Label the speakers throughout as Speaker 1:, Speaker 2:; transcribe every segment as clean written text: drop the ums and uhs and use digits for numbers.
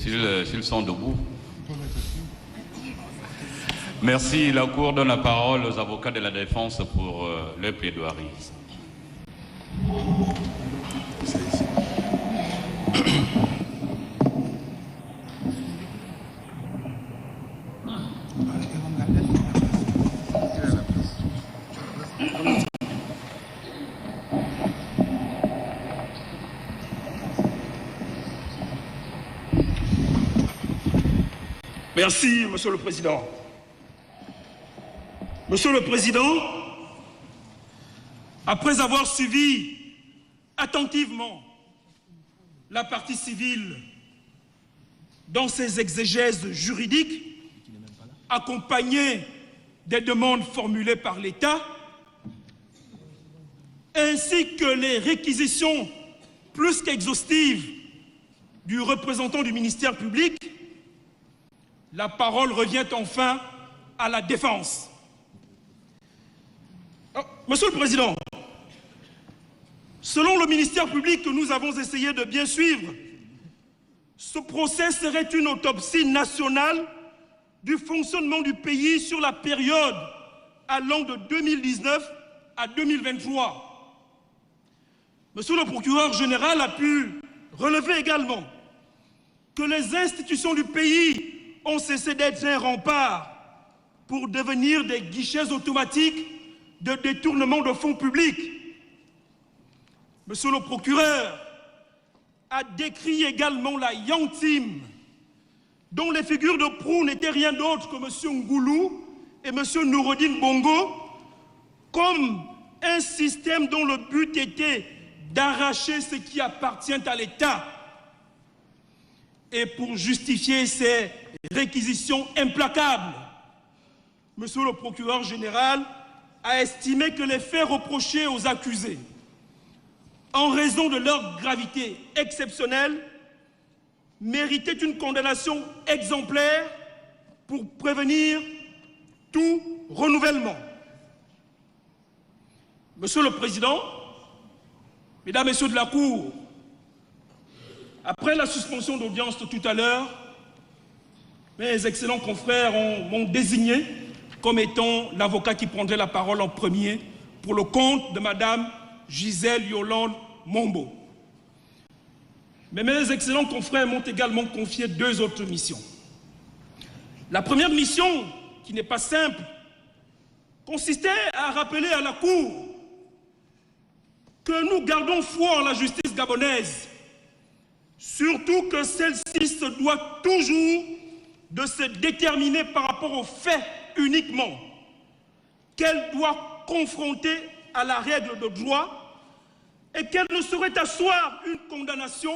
Speaker 1: S'ils sont debout. Merci. La Cour donne la parole aux avocats de la défense pour leur plaidoirie.
Speaker 2: Merci, Monsieur le Président. Monsieur le Président, après avoir suivi attentivement la partie civile dans ses exégèses juridiques, accompagnées des demandes formulées par l'État, ainsi que les réquisitions plus qu'exhaustives du représentant du ministère public, la parole revient enfin à la défense. Monsieur le Président, selon le ministère public que nous avons essayé de bien suivre, ce procès serait une autopsie nationale du fonctionnement du pays sur la période allant de 2019 à 2023. Monsieur le procureur général a pu relever également que les institutions du pays ont cessé d'être un rempart pour devenir des guichets automatiques de détournement de fonds publics. Monsieur le procureur a décrit également la Young Team, dont les figures de proue n'étaient rien d'autre que M. Ngoulou et M. Noureddine Bongo, comme un système dont le but était d'arracher ce qui appartient à l'État. Et pour justifier ces réquisitions implacables, Monsieur le procureur général a estimé que les faits reprochés aux accusés, en raison de leur gravité exceptionnelle, méritaient une condamnation exemplaire pour prévenir tout renouvellement. Monsieur le Président, Mesdames, Messieurs de la Cour, après la suspension d'audience de tout à l'heure, mes excellents confrères m'ont désigné comme étant l'avocat qui prendrait la parole en premier pour le compte de Madame Gisèle Yolande Mombo. Mais mes excellents confrères m'ont également confié deux autres missions. La première mission, qui n'est pas simple, consistait à rappeler à la Cour que nous gardons foi en la justice gabonaise, surtout que celle-ci se doit toujours de se déterminer par rapport aux faits uniquement, qu'elle doit confronter à la règle de droit et qu'elle ne saurait asseoir une condamnation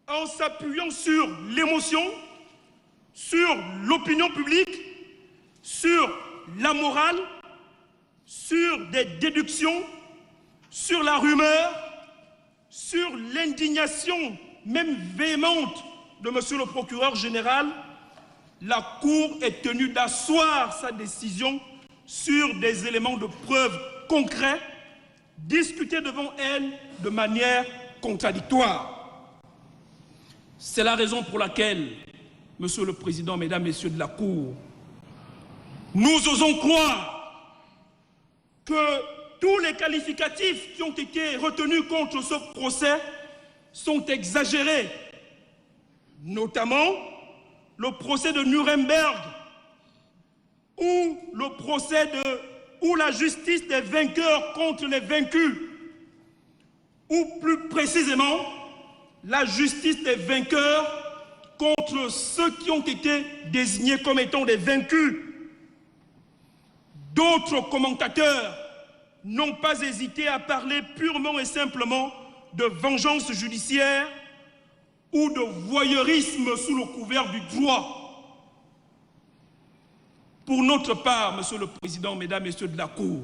Speaker 2: en s'appuyant sur l'émotion, sur l'opinion publique, sur la morale, sur des déductions, sur la rumeur, sur l'indignation même véhémente de Monsieur le procureur général. La Cour est tenue d'asseoir sa décision sur des éléments de preuve concrets, discutés devant elle de manière contradictoire. C'est la raison pour laquelle, Monsieur le Président, Mesdames, Messieurs de la Cour, nous osons croire que tous les qualificatifs qui ont été retenus contre ce procès sont exagérés, notamment le procès de Nuremberg, ou le procès ou la justice des vainqueurs contre les vaincus, ou plus précisément, la justice des vainqueurs contre ceux qui ont été désignés comme étant des vaincus. D'autres commentateurs n'ont pas hésité à parler purement et simplement de vengeance judiciaire ou de voyeurisme sous le couvert du droit. Pour notre part, Monsieur le Président, Mesdames, Messieurs de la Cour,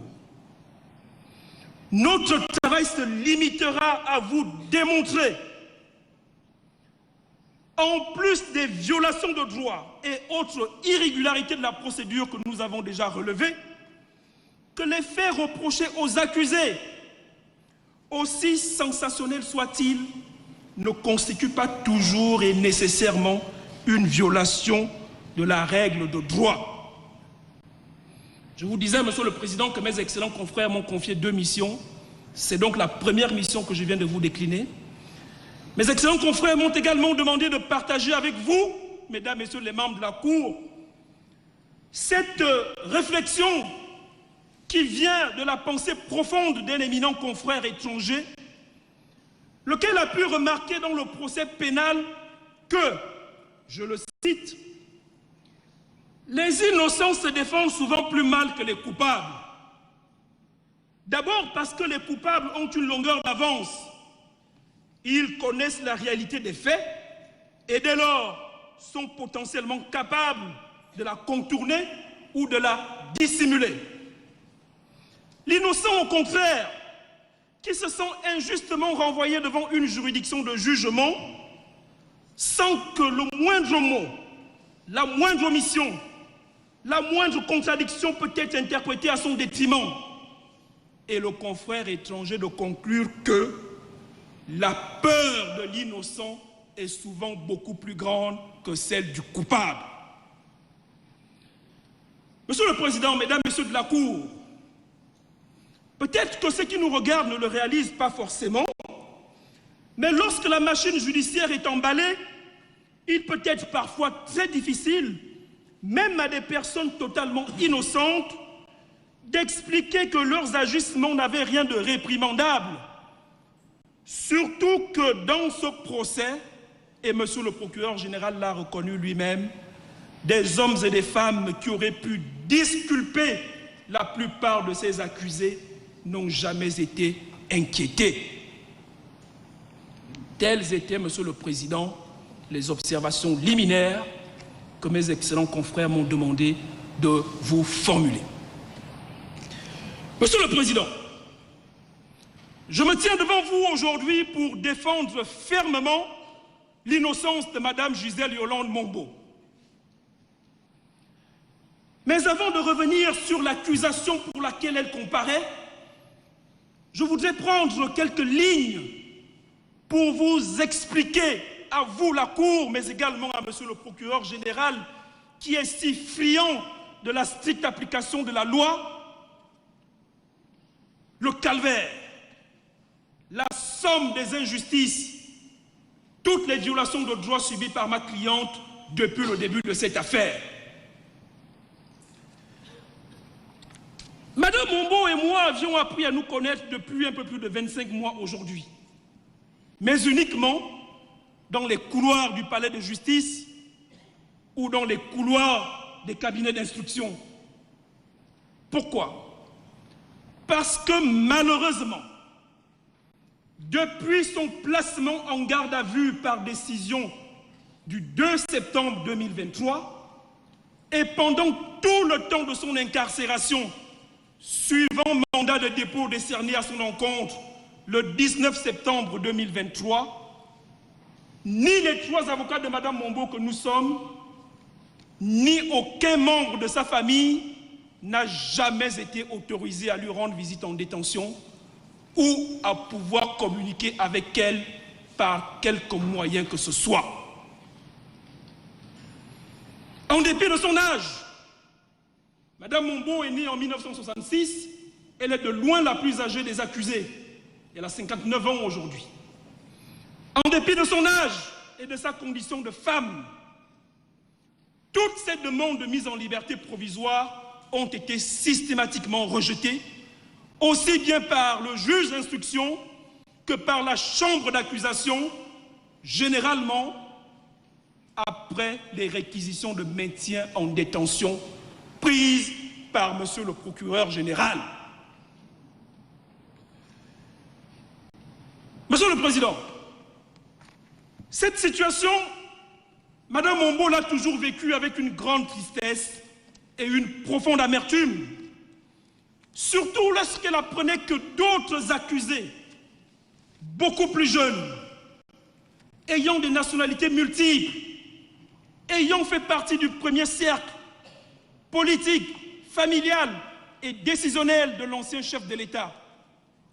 Speaker 2: notre travail se limitera à vous démontrer, en plus des violations de droit et autres irrégularités de la procédure que nous avons déjà relevées, que les faits reprochés aux accusés, aussi sensationnels soient-ils, ne constitue pas toujours et nécessairement une violation de la règle de droit. Je vous disais, Monsieur le Président, que mes excellents confrères m'ont confié 2 missions. C'est donc la première mission que je viens de vous décliner. Mes excellents confrères m'ont également demandé de partager avec vous, Mesdames, Messieurs les membres de la Cour, cette réflexion qui vient de la pensée profonde d'un éminent confrère étranger, lequel a pu remarquer dans le procès pénal que, je le cite, « Les innocents se défendent souvent plus mal que les coupables. D'abord parce que les coupables ont une longueur d'avance. Ils connaissent la réalité des faits et dès lors sont potentiellement capables de la contourner ou de la dissimuler. L'innocent, au contraire, qui se sent injustement renvoyé devant une juridiction de jugement sans que le moindre mot, la moindre omission, la moindre contradiction peut être interprétée à son détriment. Et le confrère étranger de conclure que la peur de l'innocent est souvent beaucoup plus grande que celle du coupable. Monsieur le Président, Mesdames, Messieurs de la Cour, peut-être que ceux qui nous regardent ne le réalisent pas forcément, mais lorsque la machine judiciaire est emballée, il peut être parfois très difficile, même à des personnes totalement innocentes, d'expliquer que leurs agissements n'avaient rien de réprimandable. Surtout que dans ce procès, et Monsieur le procureur général l'a reconnu lui-même, des hommes et des femmes qui auraient pu disculper la plupart de ces accusés n'ont jamais été inquiétés. Telles étaient, Monsieur le Président, les observations liminaires que mes excellents confrères m'ont demandé de vous formuler. Monsieur le Président, je me tiens devant vous aujourd'hui pour défendre fermement l'innocence de Madame Gisèle Yolande Mongbo. Mais avant de revenir sur l'accusation pour laquelle elle comparaît, je voudrais prendre quelques lignes pour vous expliquer, à vous la Cour, mais également à Monsieur le procureur général, qui est si friand de la stricte application de la loi, le calvaire, la somme des injustices, toutes les violations de droits subies par ma cliente depuis le début de cette affaire. Madame Mongbo et moi avions appris à nous connaître depuis un peu plus de 25 mois aujourd'hui, mais uniquement dans les couloirs du palais de justice ou dans les couloirs des cabinets d'instruction. Pourquoi ? Parce que malheureusement, depuis son placement en garde à vue par décision du 2 septembre 2023 et pendant tout le temps de son incarcération, suivant mandat de dépôt décerné à son encontre le 19 septembre 2023, ni les 3 avocats de Madame Mongbo que nous sommes, ni aucun membre de sa famille n'a jamais été autorisé à lui rendre visite en détention ou à pouvoir communiquer avec elle par quelque moyen que ce soit. En dépit de son âge, Madame Mongbo est née en 1966, elle est de loin la plus âgée des accusés. Elle a 59 ans aujourd'hui. En dépit de son âge et de sa condition de femme, toutes ces demandes de mise en liberté provisoire ont été systématiquement rejetées, aussi bien par le juge d'instruction que par la chambre d'accusation, généralement après les réquisitions de maintien en détention prises par Monsieur le procureur général. Monsieur le Président, cette situation, Madame Mongbo l'a toujours vécue avec une grande tristesse et une profonde amertume, surtout lorsqu'elle apprenait que d'autres accusés, beaucoup plus jeunes, ayant des nationalités multiples, ayant fait partie du premier cercle politique, familial et décisionnel de l'ancien chef de l'État,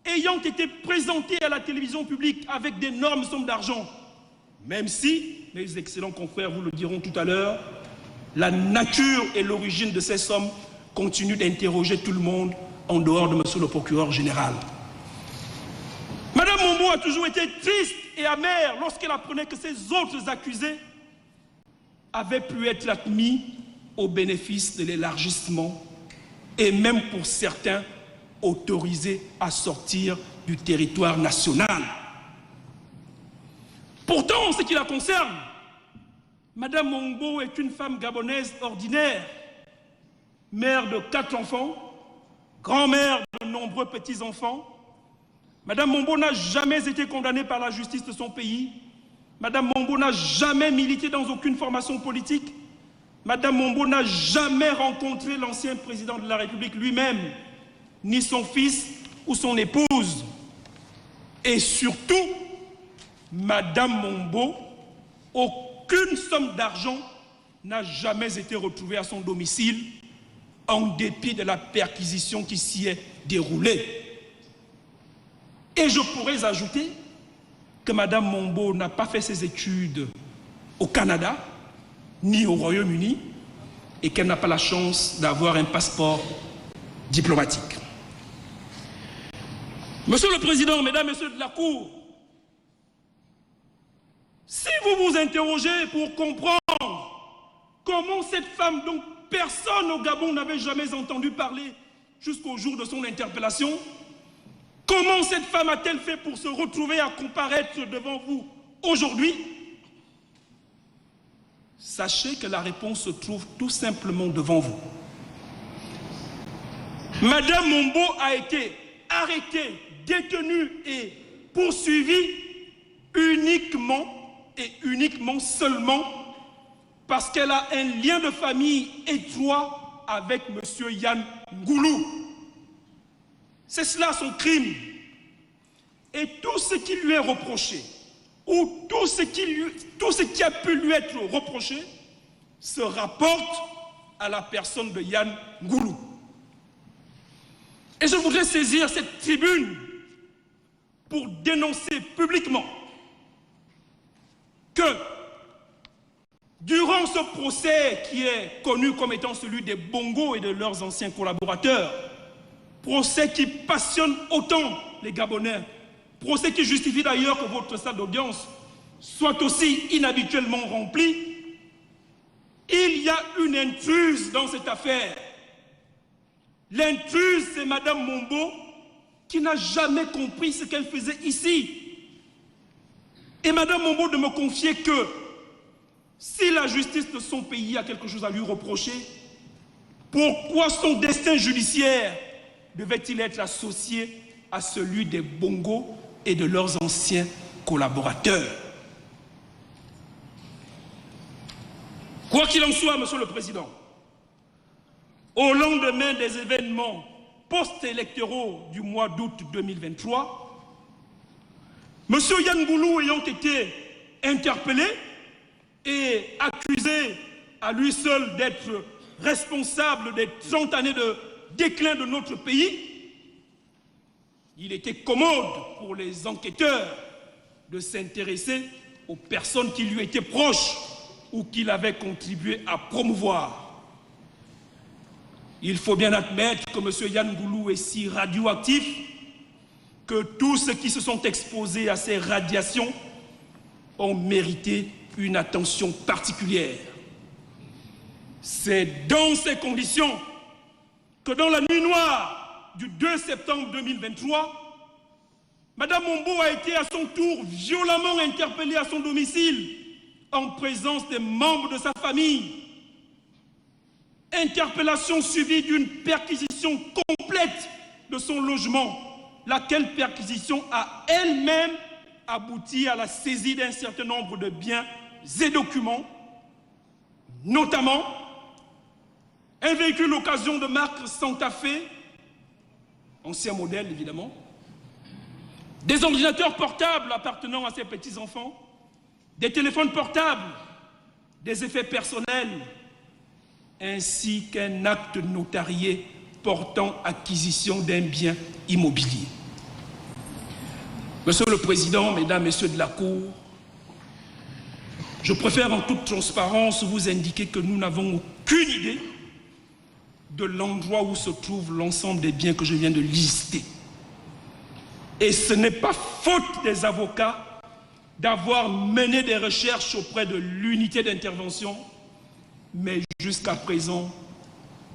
Speaker 2: ayant été présentés à la télévision publique avec d'énormes sommes d'argent, même si, mes excellents confrères vous le diront tout à l'heure, la nature et l'origine de ces sommes continuent d'interroger tout le monde en dehors de monsieur le procureur général. Madame Mombo a toujours été triste et amère lorsqu'elle apprenait que ces autres accusés avaient pu être admis au bénéfice de l'élargissement et même pour certains autorisés à sortir du territoire national. Pourtant, en ce qui la concerne, Madame Mombo est une femme gabonaise ordinaire, mère de 4 enfants, grand-mère de nombreux petits-enfants. Madame Mombo n'a jamais été condamnée par la justice de son pays. Madame Mombo n'a jamais milité dans aucune formation politique. Madame Mombo n'a jamais rencontré l'ancien président de la République lui-même, ni son fils ou son épouse. Et surtout, Madame Mombo, aucune somme d'argent n'a jamais été retrouvée à son domicile, en dépit de la perquisition qui s'y est déroulée. Et je pourrais ajouter que Madame Mombo n'a pas fait ses études au Canada, ni au Royaume-Uni, et qu'elle n'a pas la chance d'avoir un passeport diplomatique. Monsieur le Président, Mesdames et Messieurs de la Cour, si vous vous interrogez pour comprendre comment cette femme dont personne au Gabon n'avait jamais entendu parler jusqu'au jour de son interpellation, comment cette femme a-t-elle fait pour se retrouver à comparaître devant vous aujourd'hui? Sachez que la réponse se trouve tout simplement devant vous. Madame Mombo a été arrêtée, détenue et poursuivie uniquement seulement parce qu'elle a un lien de famille étroit avec M. Yann Ngoulou. C'est cela son crime. Et tout ce qui lui est reproché, ou tout ce qui a pu lui être reproché, se rapporte à la personne de Yann Ngoulou. Et je voudrais saisir cette tribune pour dénoncer publiquement que durant ce procès qui est connu comme étant celui des Bongo et de leurs anciens collaborateurs, procès qui passionne autant les Gabonais, procès qui justifie d'ailleurs que votre salle d'audience soit aussi inhabituellement rempli, il y a une intruse dans cette affaire. L'intruse, c'est Madame Mombo qui n'a jamais compris ce qu'elle faisait ici. Et Madame Mombo de me confier que si la justice de son pays a quelque chose à lui reprocher, pourquoi son destin judiciaire devait-il être associé à celui des Bongo et de leurs anciens collaborateurs? Quoi qu'il en soit, Monsieur le Président, au lendemain des événements post-électoraux du mois d'août 2023, M. Yann Ngoulou ayant été interpellé et accusé à lui seul d'être responsable des 30 années de déclin de notre pays, il était commode pour les enquêteurs de s'intéresser aux personnes qui lui étaient proches ou qu'il avait contribué à promouvoir. Il faut bien admettre que M. Yann Ngoulou est si radioactif que tous ceux qui se sont exposés à ces radiations ont mérité une attention particulière. C'est dans ces conditions que dans la nuit noire du 2 septembre 2023, Madame Mombo a été à son tour violemment interpellée à son domicile en présence des membres de sa famille. Interpellation suivie d'une perquisition complète de son logement, laquelle perquisition a elle-même abouti à la saisie d'un certain nombre de biens et documents, notamment un véhicule d'occasion de marque Santa Fe, ancien modèle évidemment, des ordinateurs portables appartenant à ses petits-enfants, des téléphones portables, des effets personnels, ainsi qu'un acte notarié portant acquisition d'un bien immobilier. Monsieur le Président, Mesdames, Messieurs de la Cour, je préfère en toute transparence vous indiquer que nous n'avons aucune idée de l'endroit où se trouve l'ensemble des biens que je viens de lister. Et ce n'est pas faute des avocats d'avoir mené des recherches auprès de l'unité d'intervention, mais jusqu'à présent,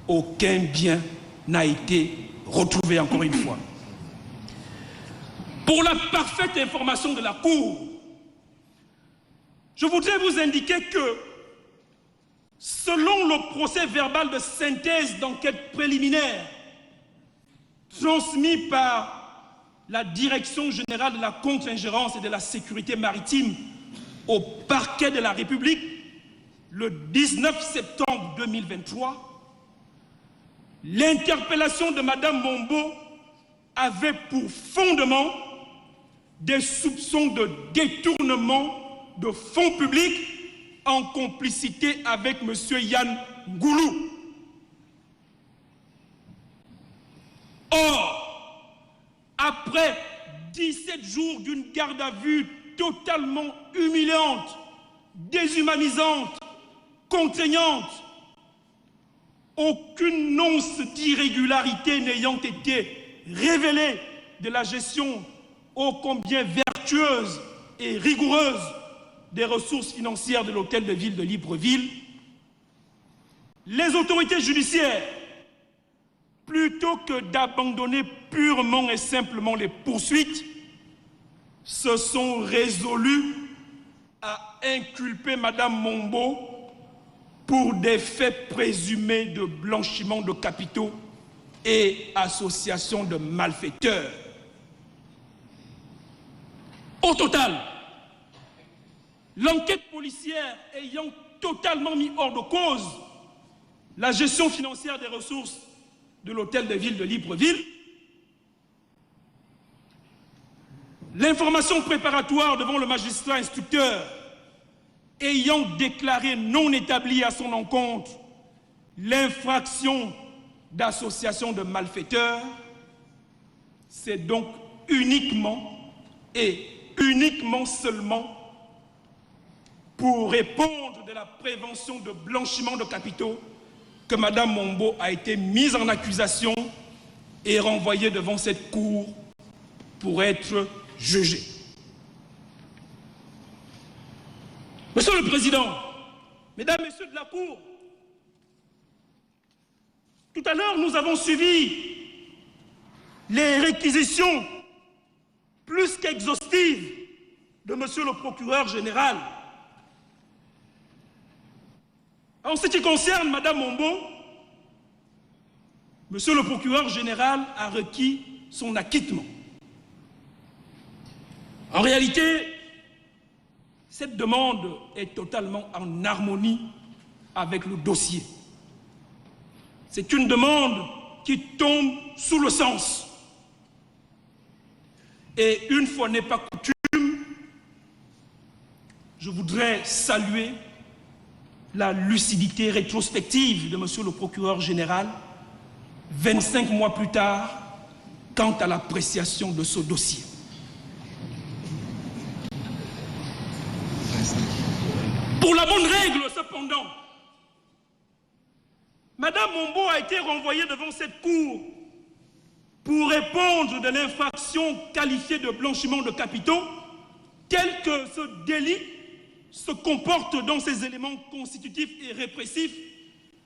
Speaker 2: aucun bien n'a été retrouvé encore une fois. Pour la parfaite information de la Cour, je voudrais vous indiquer que, selon le procès verbal de synthèse d'enquête préliminaire transmis par la Direction générale de la contre-ingérence et de la sécurité maritime au parquet de la République le 19 septembre 2023, l'interpellation de Mme Mombo avait pour fondement des soupçons de détournement de fonds publics en complicité avec M. Yann Goulou. Or, après 17 jours d'une garde à vue totalement humiliante, déshumanisante, contraignante, aucune once d'irrégularité n'ayant été révélée de la gestion ô combien vertueuse et rigoureuse des ressources financières de l'hôtel de ville de Libreville, les autorités judiciaires, plutôt que d'abandonner purement et simplement les poursuites, se sont résolus à inculper Mme Mombo pour des faits présumés de blanchiment de capitaux et association de malfaiteurs. Au total, l'enquête policière ayant totalement mis hors de cause la gestion financière des ressources de l'hôtel de ville de Libreville, l'information préparatoire devant le magistrat instructeur ayant déclaré non établie à son encontre l'infraction d'association de malfaiteurs, c'est donc uniquement et uniquement seulement pour répondre de la prévention de blanchiment de capitaux que Mme Mombo a été mise en accusation et renvoyée devant cette cour pour être jugée. Monsieur le Président, Mesdames, Messieurs de la Cour, tout à l'heure nous avons suivi les réquisitions plus qu'exhaustives de Monsieur le Procureur général. En ce qui concerne Mme Mombo, Monsieur le Procureur général a requis son acquittement. En réalité, cette demande est totalement en harmonie avec le dossier. C'est une demande qui tombe sous le sens. Et une fois n'est pas coutume, je voudrais saluer la lucidité rétrospective de Monsieur le Procureur général, 25 mois plus tard, quant à l'appréciation de ce dossier. Pour la bonne règle, cependant, Mme Mombo a été renvoyée devant cette cour pour répondre de l'infraction qualifiée de blanchiment de capitaux, tel que ce délit se comporte dans ses éléments constitutifs et répressifs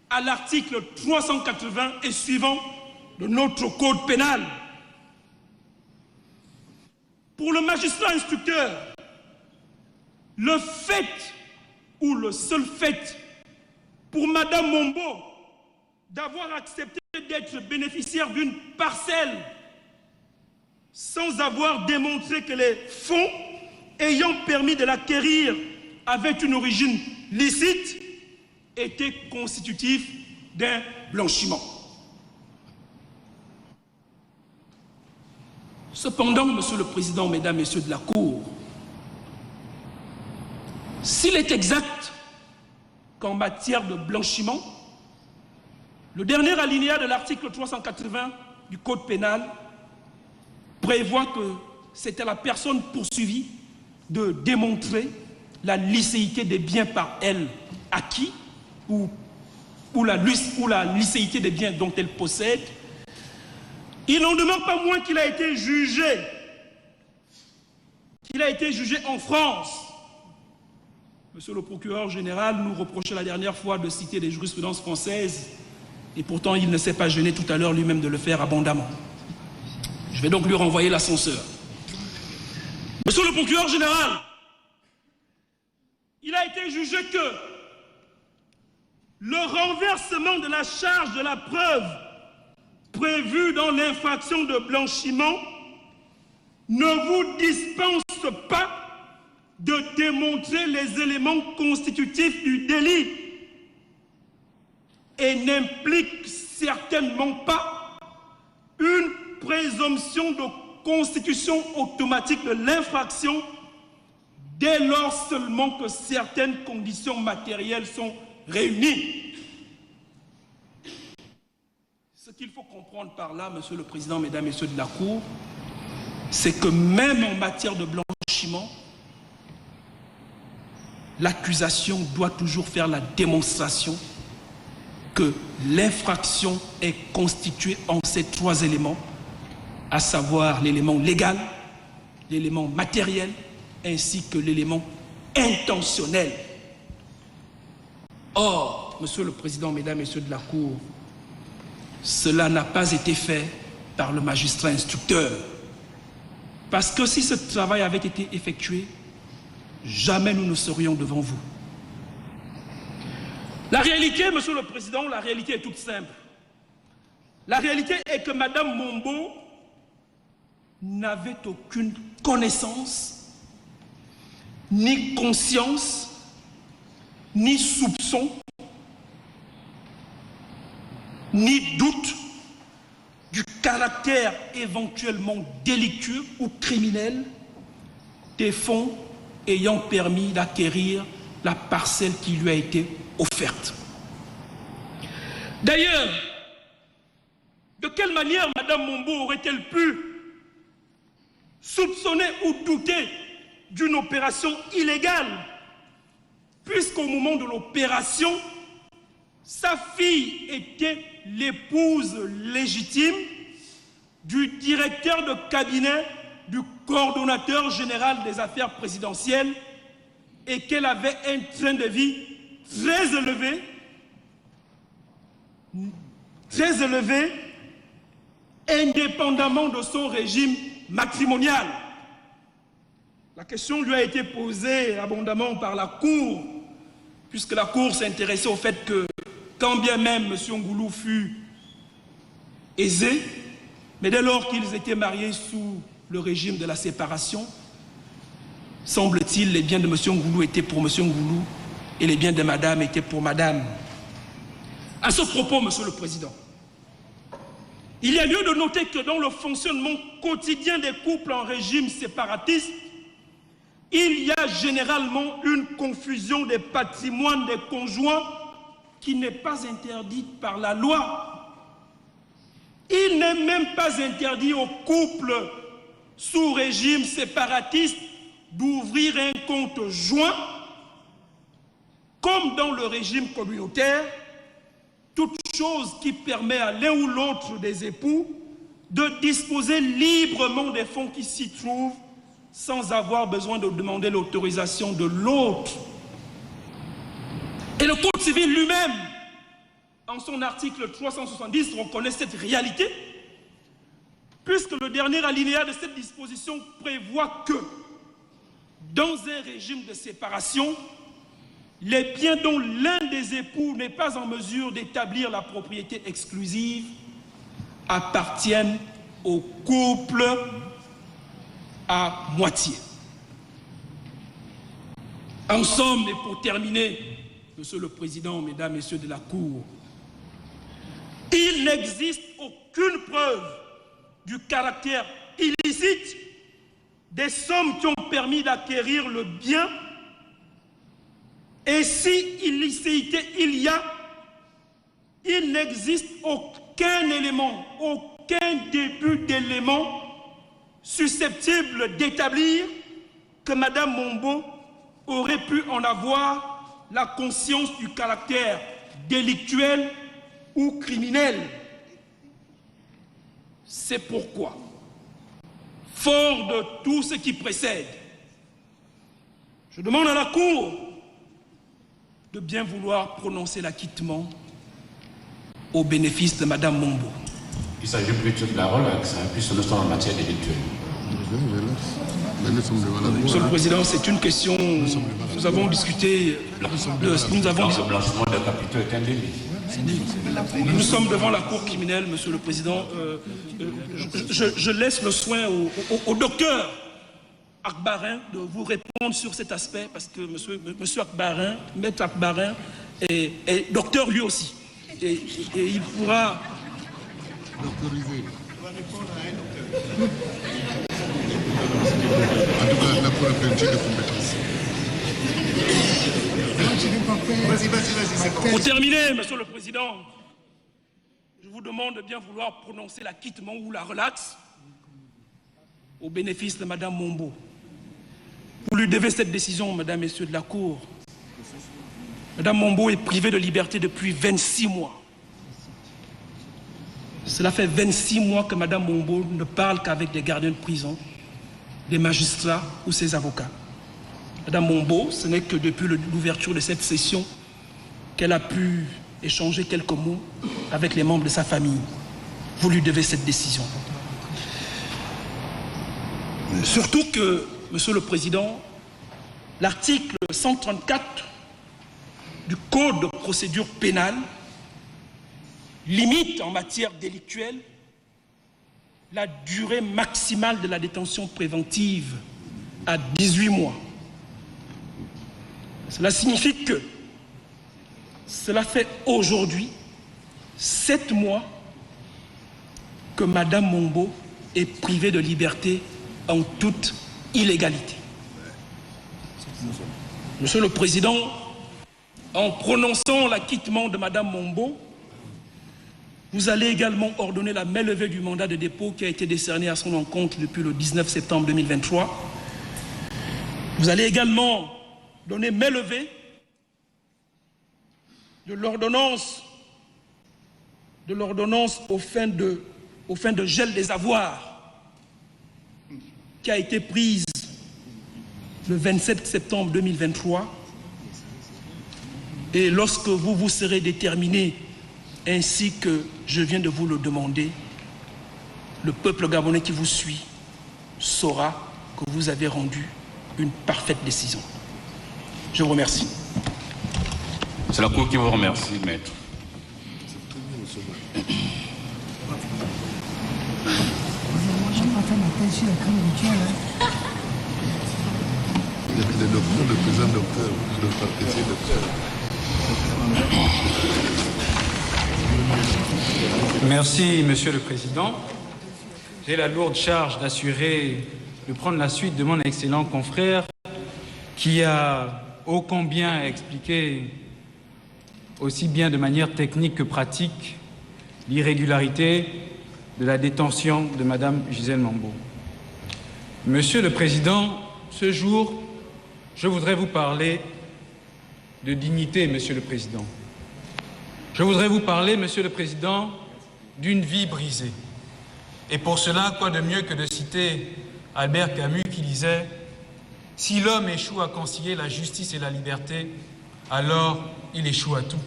Speaker 2: à l'article 380 et suivant de notre code pénal. Pour le magistrat instructeur, le fait ou le seul fait pour Mme Mombo d'avoir accepté d'être bénéficiaire d'une parcelle sans avoir démontré que les fonds ayant permis de l'acquérir avaient une origine licite était constitutif d'un blanchiment. Cependant, Monsieur le Président, Mesdames, Messieurs de la Cour, s'il est exact qu'en matière de blanchiment, le dernier alinéa de l'article 380 du Code pénal prévoit que c'est à la personne poursuivie de démontrer la licéité des biens par elle acquis ou la licéité des biens dont elle possède. Il n'en demeure pas moins qu'il a été jugé. Qu'il a été jugé en France. Monsieur le procureur général nous reprochait la dernière fois de citer des jurisprudences françaises et pourtant il ne s'est pas gêné tout à l'heure lui-même de le faire abondamment. Je vais donc lui renvoyer l'ascenseur. Monsieur le procureur général, il a été jugé que le renversement de la charge de la preuve prévue dans l'infraction de blanchiment ne vous dispense pas de démontrer les éléments constitutifs du délit et n'implique certainement pas une présomption de constitution automatique de l'infraction dès lors seulement que certaines conditions matérielles sont réunies. Ce qu'il faut comprendre par là, Monsieur le Président, Mesdames et Messieurs de la Cour, c'est que même en matière de blanchiment, l'accusation doit toujours faire la démonstration que l'infraction est constituée en ces trois éléments, à savoir l'élément légal, l'élément matériel, ainsi que l'élément intentionnel. Or, Monsieur le Président, Mesdames et Messieurs de la Cour, cela n'a pas été fait par le magistrat instructeur. Parce que si ce travail avait été effectué, jamais nous ne serions devant vous. La réalité, Monsieur le Président, la réalité est toute simple. La réalité est que Madame Mombo n'avait aucune connaissance, ni conscience, ni soupçon, ni doute du caractère éventuellement délictueux ou criminel des fonds ayant permis d'acquérir la parcelle qui lui a été offerte. D'ailleurs, de quelle manière Madame Mombo aurait-elle pu soupçonner ou douter d'une opération illégale, puisqu'au moment de l'opération, sa fille était l'épouse légitime du directeur de cabinet du coordonnateur général des affaires présidentielles et qu'elle avait un train de vie très élevé, indépendamment de son régime matrimonial. La question lui a été posée abondamment par la Cour, puisque la Cour s'intéressait au fait que, quand bien même M. Ngoulou fut aisé, mais dès lors qu'ils étaient mariés sous le régime de la séparation, semble-t-il, les biens de M. Ngoulou étaient pour M. Ngoulou et les biens de Madame étaient pour Madame. À ce propos, Monsieur le Président, il y a lieu de noter que dans le fonctionnement quotidien des couples en régime séparatiste, il y a généralement une confusion des patrimoines des conjoints qui n'est pas interdite par la loi. Il n'est même pas interdit aux couples sous régime séparatiste d'ouvrir un compte joint, comme dans le régime communautaire, toute chose qui permet à l'un ou l'autre des époux de disposer librement des fonds qui s'y trouvent sans avoir besoin de demander l'autorisation de l'autre. Et le Code civil lui-même, en son article 370, reconnaît cette réalité, puisque le dernier alinéa de cette disposition prévoit que, dans un régime de séparation, les biens dont l'un des époux n'est pas en mesure d'établir la propriété exclusive appartiennent au couple à moitié. En somme, et pour terminer, Monsieur le Président, Mesdames, Messieurs de la Cour, il n'existe aucune preuve du caractère illicite des sommes qui ont permis d'acquérir le bien, et si illicéité il y a, il n'existe aucun élément, aucun début d'élément susceptible d'établir que Mme Mombo aurait pu en avoir la conscience du caractère délictuel ou criminel. C'est pourquoi, fort de tout ce qui précède, je demande à la Cour de bien vouloir prononcer l'acquittement au bénéfice de Mme Mombo.
Speaker 1: Il s'agit plutôt de la relaxe, puisque nous sommes en matière délictuelle.
Speaker 2: Monsieur le Président, c'est une question. Nous avons discuté.
Speaker 1: Le blanchiment de capitaux est un délit.
Speaker 2: Nous sommes devant la Cour criminelle, Monsieur le Président. Je laisse le soin au docteur Akbarin de vous répondre sur cet aspect, parce que Monsieur Akbarin, Maître Akbarin, est docteur lui aussi. Et il pourra...
Speaker 3: Doctorisé. En tout cas, la Cour a plénitude de compétences.
Speaker 2: Pour terminer, Monsieur le Président, je vous demande de bien vouloir prononcer l'acquittement ou la relaxe au bénéfice de Mme Mombo. Vous lui devez cette décision, Mesdames, Messieurs de la Cour. Mme Mombo est privée de liberté depuis 26 mois. Cela fait 26 mois que Mme Mombo ne parle qu'avec des gardiens de prison, des magistrats ou ses avocats. Mme Mombo, ce n'est que depuis l'ouverture de cette session qu'elle a pu échanger quelques mots avec les membres de sa famille. Vous lui devez cette décision. Surtout que, Monsieur le Président, l'article 134 du Code de procédure pénale limite en matière délictuelle la durée maximale de la détention préventive à 18 mois. Cela signifie que cela fait aujourd'hui 7 mois que Mme Mombo est privée de liberté en toute illégalité. Monsieur le Président, en prononçant l'acquittement de Mme Mombo, vous allez également ordonner la mainlevée du mandat de dépôt qui a été décerné à son encontre depuis le 19 septembre 2023. Vous allez également donner mainlevée de l'ordonnance aux fins de gel des avoirs qui a été prise le 27 septembre 2023. Et lorsque vous vous serez déterminé, ainsi que je viens de vous le demander, le peuple gabonais qui vous suit saura que vous avez rendu une parfaite décision. Je vous remercie.
Speaker 1: C'est la Cour qui vous remercie, Maître.
Speaker 3: Le docteur, le président docteur, le docteur.
Speaker 4: Merci, Monsieur le Président. J'ai la lourde charge de prendre la suite de mon excellent confrère qui a ô combien expliqué aussi bien de manière technique que pratique l'irrégularité de la détention de Mme Gisèle Mombo. Monsieur le Président, ce jour, je voudrais vous parler de dignité, Monsieur le Président. Je voudrais vous parler, Monsieur le Président, d'une vie brisée. Et pour cela, quoi de mieux que de citer Albert Camus qui disait « Si l'homme échoue à concilier la justice et la liberté, alors il échoue à tout. »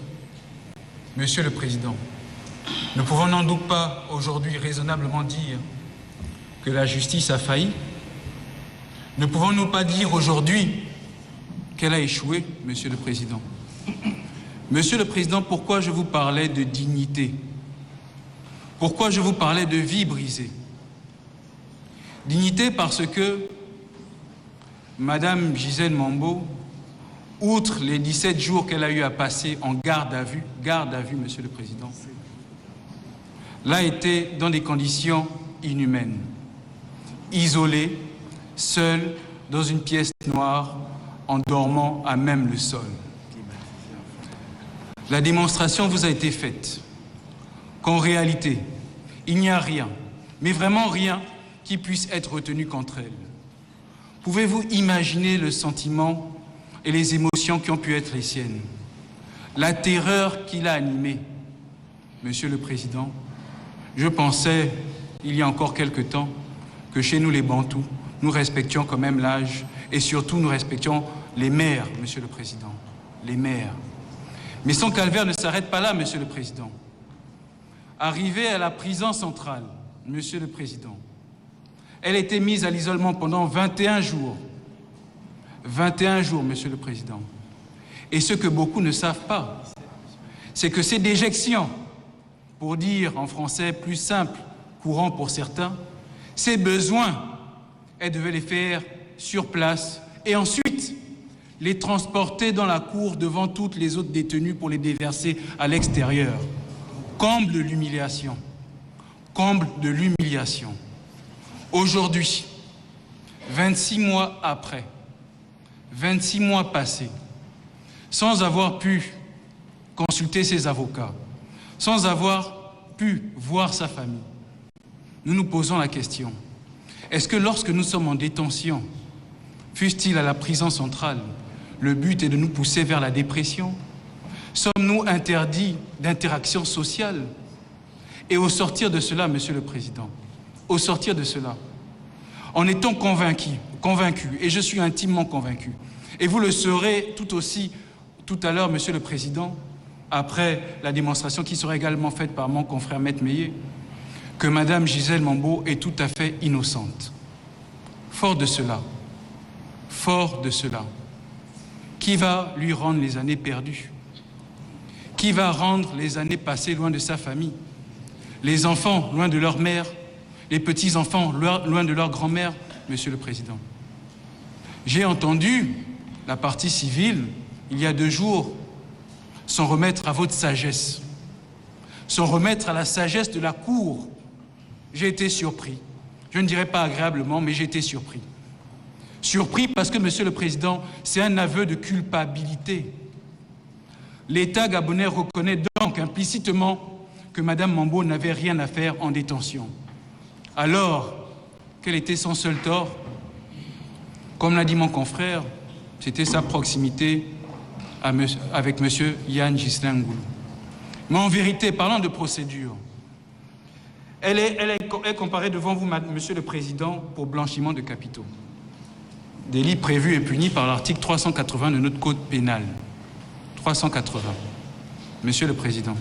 Speaker 4: Monsieur le Président, ne pouvons n'en doute pas aujourd'hui raisonnablement dire que la justice a failli. Ne pouvons-nous pas dire aujourd'hui qu'elle a échoué, Monsieur le Président? Monsieur le Président, pourquoi je vous parlais de dignité? Pourquoi je vous parlais de vie brisée? Dignité parce que Madame Gisèle Mombo, outre les 17 jours qu'elle a eu à passer en garde à vue, Monsieur le Président, l'a été dans des conditions inhumaines, isolée, seule, dans une pièce noire, en dormant à même le sol. La démonstration vous a été faite qu'en réalité, il n'y a rien, mais vraiment rien, qui puisse être retenu contre elle. Pouvez-vous imaginer le sentiment et les émotions qui ont pu être les siennes? La terreur qui l'a animée. Monsieur le Président, je pensais, il y a encore quelque temps, que chez nous les Bantous, nous respections quand même l'âge et surtout nous respections les mères, Monsieur le Président, les mères. Mais son calvaire ne s'arrête pas là, Monsieur le Président. Arrivée à la prison centrale, Monsieur le Président, elle a été mise à l'isolement pendant 21 jours. 21 jours, Monsieur le Président. Et ce que beaucoup ne savent pas, c'est que ces déjections, pour dire en français plus simple, courant pour certains, ces besoins, elle devait les faire sur place et ensuite les transporter dans la cour devant toutes les autres détenues pour les déverser à l'extérieur. Comble de l'humiliation. Comble de l'humiliation. Aujourd'hui, 26 mois après, 26 mois passés, sans avoir pu consulter ses avocats, sans avoir pu voir sa famille, nous nous posons la question, est-ce que lorsque nous sommes en détention, fût-il à la prison centrale, le but est de nous pousser vers la dépression? Sommes-nous interdits d'interaction sociale? Et au sortir de cela, Monsieur le Président, au sortir de cela, en étant convaincu, et je suis intimement convaincu, et vous le serez tout aussi tout à l'heure, Monsieur le Président, après la démonstration qui sera également faite par mon confrère Maître Meillet, que Madame Gisèle Mambo est tout à fait innocente. Fort de cela, qui va lui rendre les années perdues? Qui va rendre les années passées loin de sa famille? Les enfants loin de leur mère, les petits-enfants loin de leur grand-mère, Monsieur le Président. J'ai entendu la partie civile, il y a 2 jours, s'en remettre à votre sagesse, s'en remettre à la sagesse de la Cour. J'ai été surpris. Je ne dirais pas agréablement, mais j'ai été surpris. Surpris parce que, Monsieur le Président, c'est un aveu de culpabilité. L'État gabonais reconnaît donc implicitement que Madame Mambo n'avait rien à faire en détention. Alors, quel était son seul tort? Comme l'a dit mon confrère, c'était sa proximité avec Monsieur Yann Ghislain Ngoulo. Mais en vérité, parlant de procédure, elle est comparée devant vous, Monsieur le Président, pour blanchiment de capitaux. Délit prévu et puni par l'article 380 de notre Code pénal. 380. Monsieur le Président,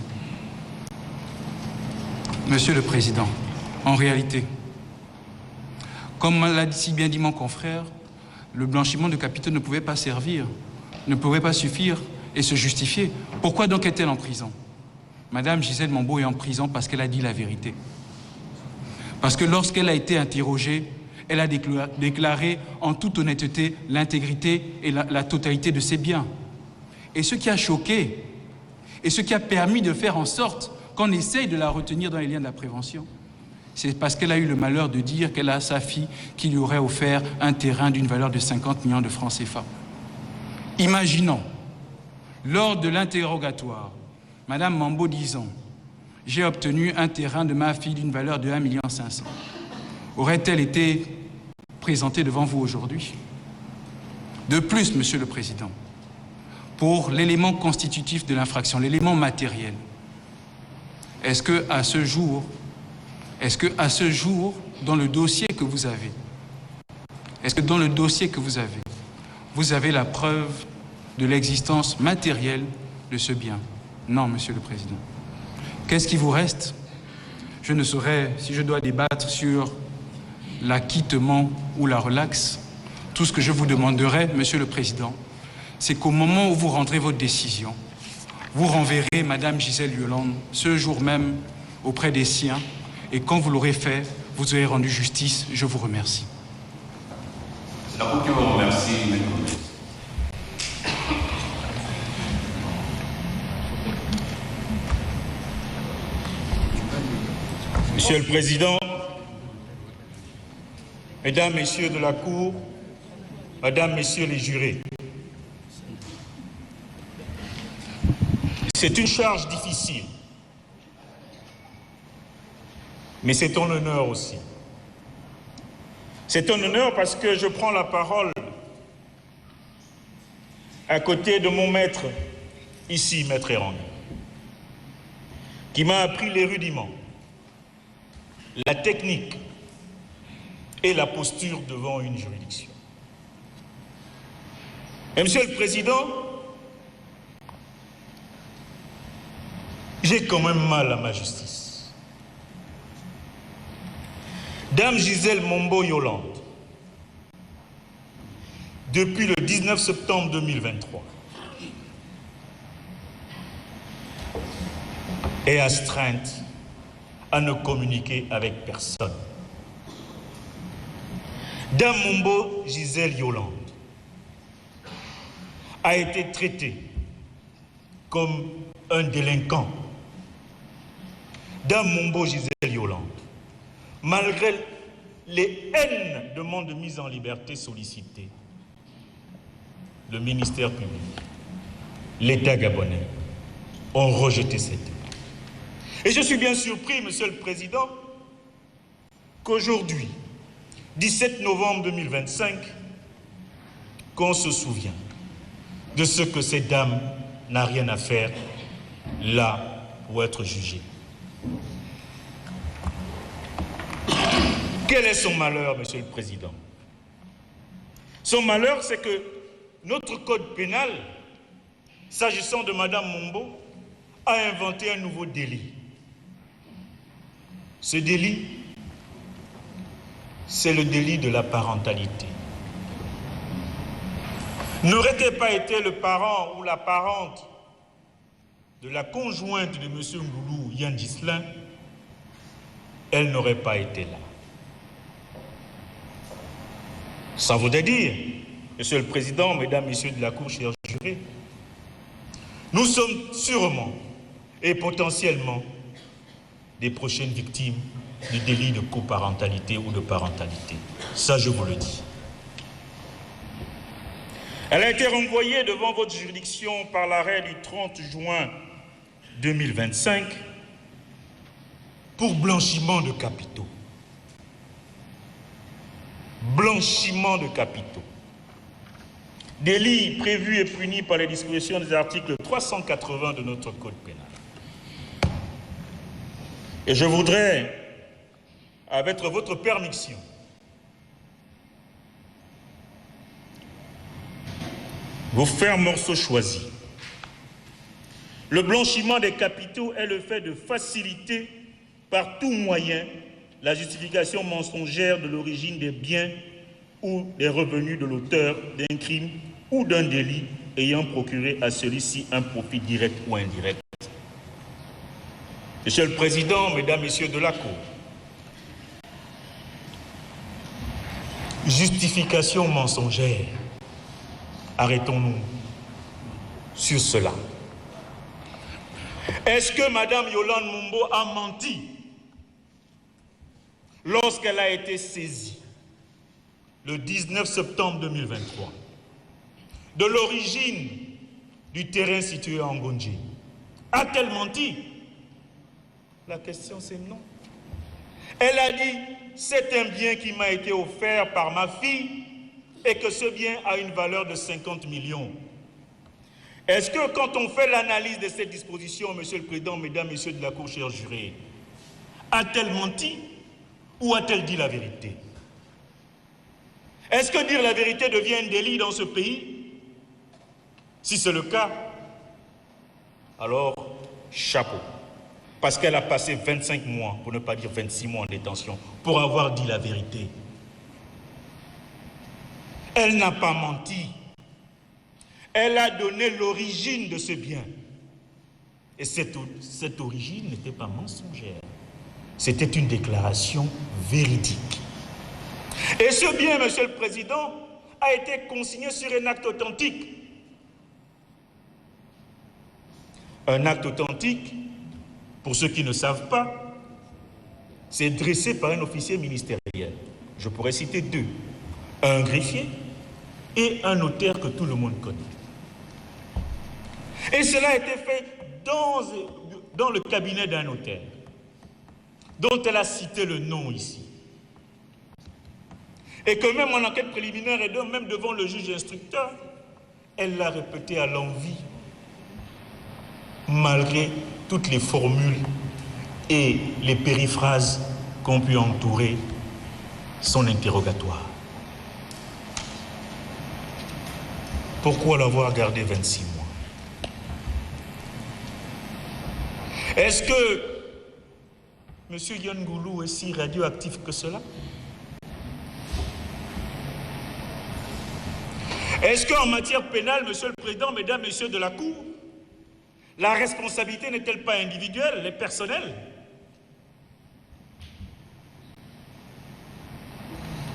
Speaker 4: en réalité, comme l'a si bien dit mon confrère, le blanchiment de capitaux ne pouvait pas servir, ne pouvait pas suffire et se justifier. Pourquoi donc est-elle en prison? Madame Gisèle Mambo est en prison parce qu'elle a dit la vérité. Parce que lorsqu'elle a été interrogée, elle a déclaré en toute honnêteté l'intégrité et la totalité de ses biens. Et ce qui a choqué, et ce qui a permis de faire en sorte qu'on essaye de la retenir dans les liens de la prévention, c'est parce qu'elle a eu le malheur de dire qu'elle a sa fille qui lui aurait offert un terrain d'une valeur de 50 millions de francs CFA. Imaginons, lors de l'interrogatoire, Madame Mambo disant « J'ai obtenu un terrain de ma fille d'une valeur de 1,5 million ». Aurait-elle été présentée devant vous aujourd'hui? De plus, Monsieur le Président, pour l'élément constitutif de l'infraction, l'élément matériel, est-ce qu'à ce jour, dans le dossier que vous avez, vous avez la preuve de l'existence matérielle de ce bien? Non, Monsieur le Président. Qu'est-ce qui vous reste? Je ne saurais, si je dois débattre sur l'acquittement ou la relaxe, tout ce que je vous demanderai, Monsieur le Président, c'est qu'au moment où vous rendrez votre décision, vous renverrez Madame Gisèle Yolande ce jour même auprès des siens, et quand vous l'aurez fait, vous aurez rendu justice. Je vous remercie.
Speaker 1: C'est la Cour qui vous remercie,
Speaker 5: Monsieur le Président, Mesdames, Messieurs de la Cour, Mesdames, Messieurs les jurés, c'est une charge difficile, mais c'est un honneur aussi. C'est un honneur parce que je prends la parole à côté de mon maître, ici, Maître Erang, qui m'a appris les rudiments, la technique et la posture devant une juridiction. Et Monsieur le Président, j'ai quand même mal à ma justice. Dame Gisèle Mombo-Yolande, depuis le 19 septembre 2023, est astreinte à ne communiquer avec personne. Dame Mombo Gisèle Yolande a été traitée comme un délinquant. Dame Mombo Gisèle Yolande, malgré les haines de demandes de mise en liberté sollicitées, le ministère public, l'État gabonais ont rejeté cette demande. Et je suis bien surpris, Monsieur le Président, qu'aujourd'hui, 17 novembre 2025, qu'on se souvient de ce que cette dame n'a rien à faire là pour être jugée. Quel est son malheur, Monsieur le Président? Son malheur, c'est que notre code pénal, s'agissant de Madame Mombo, a inventé un nouveau délit. Ce délit, c'est le délit de la parentalité. N'aurait-elle pas été le parent ou la parente de la conjointe de M. Ngoulou Yann Ghislain, elle n'aurait pas été là. Ça voudrait dire, Monsieur le Président, Mesdames, Messieurs de la Cour, chers jurés, nous sommes sûrement et potentiellement des prochaines victimes du délit de coparentalité ou de parentalité. Ça, je vous le dis. Elle a été renvoyée devant votre juridiction par l'arrêt du 30 juin 2025 pour blanchiment de capitaux. Blanchiment de capitaux. Délit prévu et puni par les dispositions des articles 380 de notre Code pénal. Et je voudrais, avec votre permission, vous faire morceau choisi. Le blanchiment des capitaux est le fait de faciliter par tout moyen la justification mensongère de l'origine des biens ou des revenus de l'auteur d'un crime ou d'un délit ayant procuré à celui-ci un profit direct ou indirect. Monsieur le Président, Mesdames, Messieurs de la Cour, justification mensongère, arrêtons-nous sur cela. Est-ce que Madame Yolande Mombo a menti lorsqu'elle a été saisie le 19 septembre 2023 de l'origine du terrain situé en Ngonji? A-t-elle menti? La question c'est non. Elle a dit, c'est un bien qui m'a été offert par ma fille et que ce bien a une valeur de 50 millions. Est-ce que quand on fait l'analyse de cette disposition, Monsieur le Président, Mesdames, Messieurs de la Cour, chers jurés, a-t-elle menti ou a-t-elle dit la vérité? Est-ce que dire la vérité devient un délit dans ce pays? Si c'est le cas, alors chapeau. Parce qu'elle a passé 25 mois, pour ne pas dire 26 mois en détention, pour avoir dit la vérité. Elle n'a pas menti. Elle a donné l'origine de ce bien. Et cette origine n'était pas mensongère. C'était une déclaration véridique. Et ce bien, Monsieur le Président, a été consigné sur un acte authentique. Un acte authentique, pour ceux qui ne savent pas, c'est dressé par un officier ministériel. Je pourrais citer deux. Un greffier et un notaire que tout le monde connaît. Et cela a été fait dans le cabinet d'un notaire, dont elle a cité le nom ici. Et que même en enquête préliminaire et même devant le juge instructeur, elle l'a répété à l'envi, malgré toutes les formules et les périphrases qu'ont pu entourer son interrogatoire. Pourquoi l'avoir gardé 26 mois? Est-ce que M. Yon Goulou est si radioactif que cela? Est-ce qu'en matière pénale, Monsieur le Président, Mesdames, Messieurs de la Cour, la responsabilité n'est-elle pas individuelle, elle est personnelle?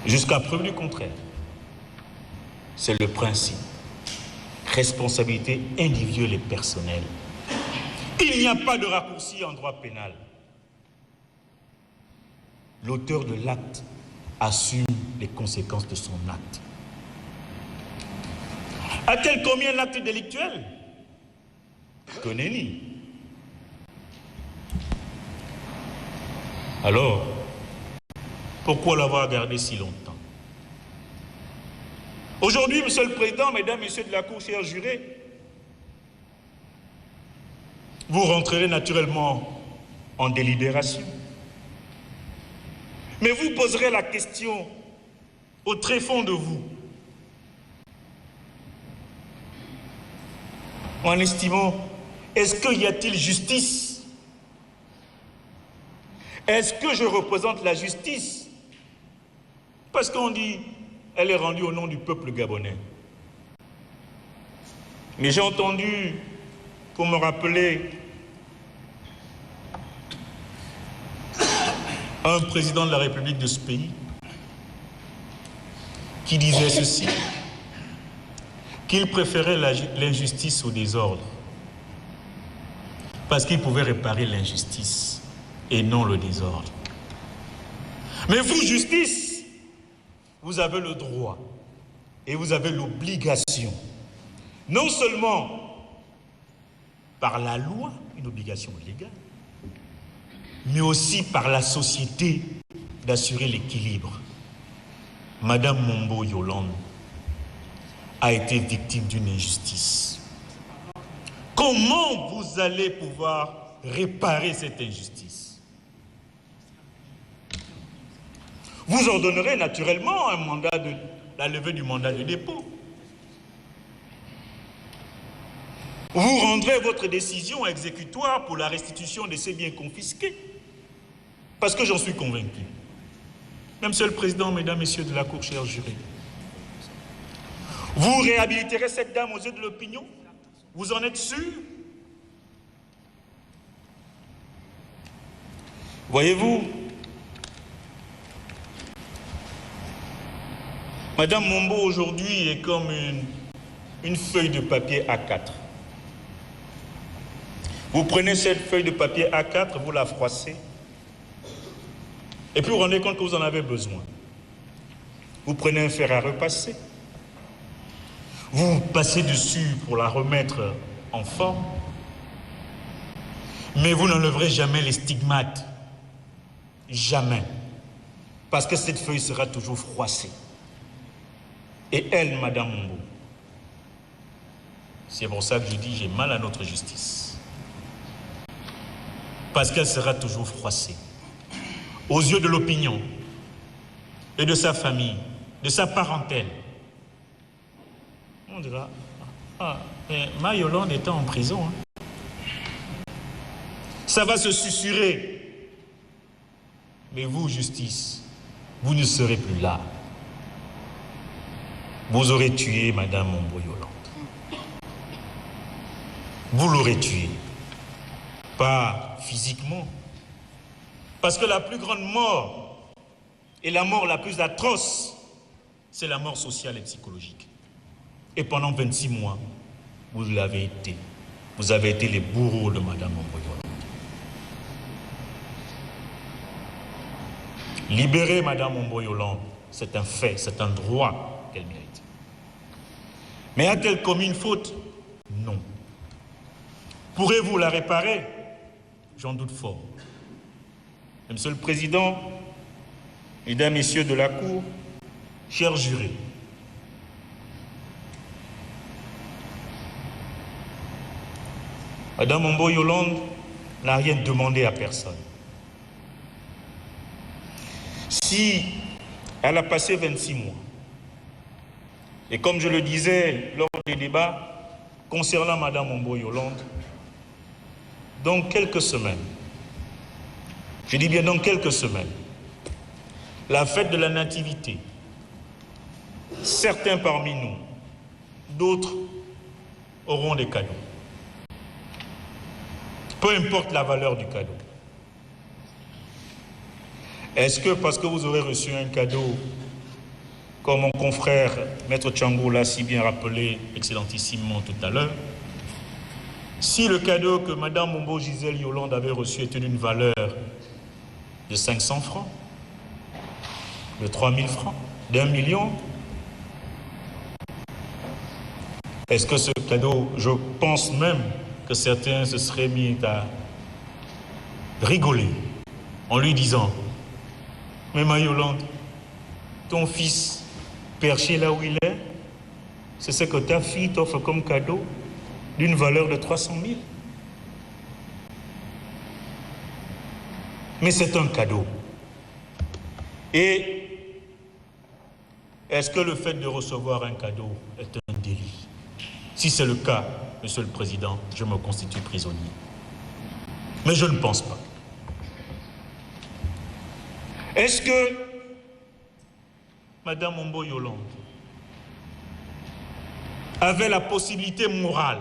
Speaker 5: Jusqu'à preuve du contraire. C'est le principe. Responsabilité individuelle et personnelle. Il n'y a pas de raccourci en droit pénal. L'auteur de l'acte assume les conséquences de son acte. A-t-elle commis un acte délictuel? Que nenni. Alors, pourquoi l'avoir gardé si longtemps? Aujourd'hui, Monsieur le Président, Mesdames, Messieurs de la Cour, chers jurés, vous rentrerez naturellement en délibération. Mais vous poserez la question au tréfonds de vous, en estimant, est-ce qu'il y a-t-il justice? Est-ce que je représente la justice? Parce qu'on dit, elle est rendue au nom du peuple gabonais. Mais j'ai entendu, pour me rappeler, un président de la République de ce pays qui disait ceci, qu'il préférait l'injustice au désordre, parce qu'il pouvait réparer l'injustice et non le désordre. Mais vous, justice, vous avez le droit et vous avez l'obligation, non seulement par la loi, une obligation légale, mais aussi par la société d'assurer l'équilibre. Madame Mombo Yolande a été victime d'une injustice. Comment vous allez pouvoir réparer cette injustice? Vous ordonnerez naturellement la levée du mandat de dépôt. Vous rendrez votre décision exécutoire pour la restitution de ces biens confisqués. Parce que j'en suis convaincu. Monsieur le Président, Mesdames, Messieurs de la Cour, chers jurés, vous réhabiliterez cette dame aux yeux de l'opinion? Vous en êtes sûr? Voyez-vous, Madame Mombo aujourd'hui est comme une feuille de papier A4. Vous prenez cette feuille de papier A4, vous la froissez, et puis vous vous rendez compte que vous en avez besoin. Vous prenez un fer à repasser, vous passez dessus pour la remettre en forme, mais vous n'enlèverez jamais les stigmates. Jamais. Parce que cette feuille sera toujours froissée. Et elle, Madame Mombo, c'est pour ça que je dis j'ai mal à notre justice. Parce qu'elle sera toujours froissée. Aux yeux de l'opinion et de sa famille, de sa parentèle. On dira, mais Ma Yolande était en prison. Hein. Ça va se susurrer. Mais vous, justice, vous ne serez plus là. Vous aurez tué Madame Mombo Yolande. Vous l'aurez tuée. Pas physiquement. Parce que la plus grande mort et la mort la plus atroce, c'est la mort sociale et psychologique. Et pendant 26 mois, vous l'avez été. Vous avez été les bourreaux de Madame Mombo Yolande. Libérer Madame Mombo Yolande, c'est un fait, c'est un droit qu'elle mérite. Mais a-t-elle commis une faute? Non. Pourrez-vous la réparer? J'en doute fort. Monsieur le Président, Mesdames, Messieurs de la Cour, chers jurés, Madame Mombo Yolande n'a rien demandé à personne. Si elle a passé 26 mois, et comme je le disais lors des débats concernant Madame Mombo Yolande, dans quelques semaines, je dis bien dans quelques semaines, la fête de la Nativité, certains parmi nous, d'autres auront des cadeaux. Peu importe la valeur du cadeau. Est-ce que parce que vous aurez reçu un cadeau, comme mon confrère Maître Tchangou l'a si bien rappelé excellentissimement tout à l'heure, si le cadeau que Mme Mombo Gisèle Yolande avait reçu était d'une valeur de 500 francs, de 3000 francs, d'1 million, est-ce que ce cadeau, je pense même que certains se seraient mis à rigoler en lui disant « Mais ma Yolande, ton fils perché là où il est, c'est ce que ta fille t'offre comme cadeau d'une valeur de 300 000. Mais c'est un cadeau. Et est-ce que le fait de recevoir un cadeau est un délit? Si c'est le cas, Monsieur le Président, je me constitue prisonnier. Mais je ne pense pas. Est-ce que Madame Mombo Yolande avait la possibilité morale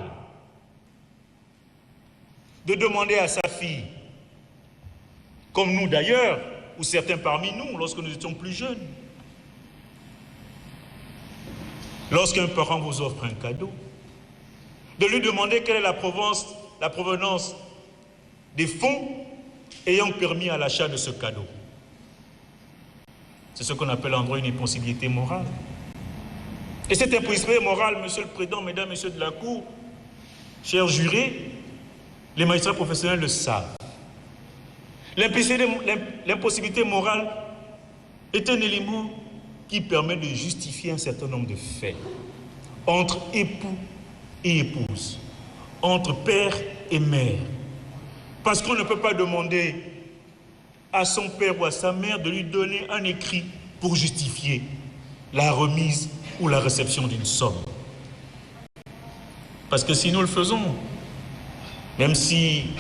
Speaker 5: de demander à sa fille, comme nous d'ailleurs, ou certains parmi nous, lorsque nous étions plus jeunes, lorsqu'un parent vous offre un cadeau, de lui demander quelle est la provenance des fonds ayant permis à l'achat de ce cadeau. C'est ce qu'on appelle en droit une impossibilité morale. Et cette impossibilité morale, Monsieur le Président, Mesdames, Messieurs de la Cour, chers jurés, les magistrats professionnels le savent. L'impossibilité morale est un élément qui permet de justifier un certain nombre de faits entre époux et épouse, entre père et mère. Parce qu'on ne peut pas demander à son père ou à sa mère de lui donner un écrit pour justifier la remise ou la réception d'une somme. Parce que si nous le faisons, même si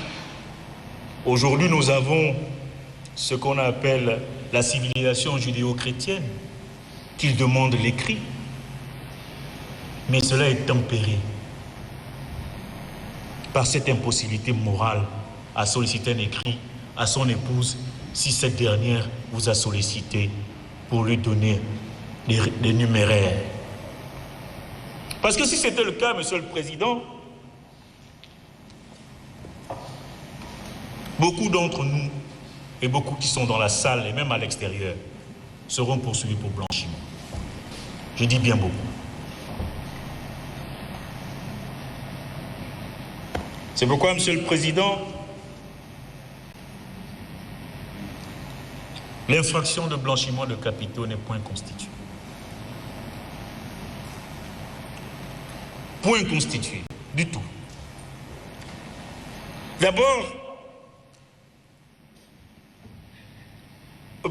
Speaker 5: aujourd'hui nous avons ce qu'on appelle la civilisation judéo-chrétienne, qu'il demande l'écrit, mais cela est tempéré par cette impossibilité morale à solliciter un écrit à son épouse si cette dernière vous a sollicité pour lui donner des numéraires. Parce que si c'était le cas, Monsieur le Président, beaucoup d'entre nous, et beaucoup qui sont dans la salle et même à l'extérieur, seront poursuivis pour blanchiment. Je dis bien beaucoup. C'est pourquoi, Monsieur le Président, l'infraction de blanchiment de capitaux n'est point constituée. Point constitué, du tout. D'abord,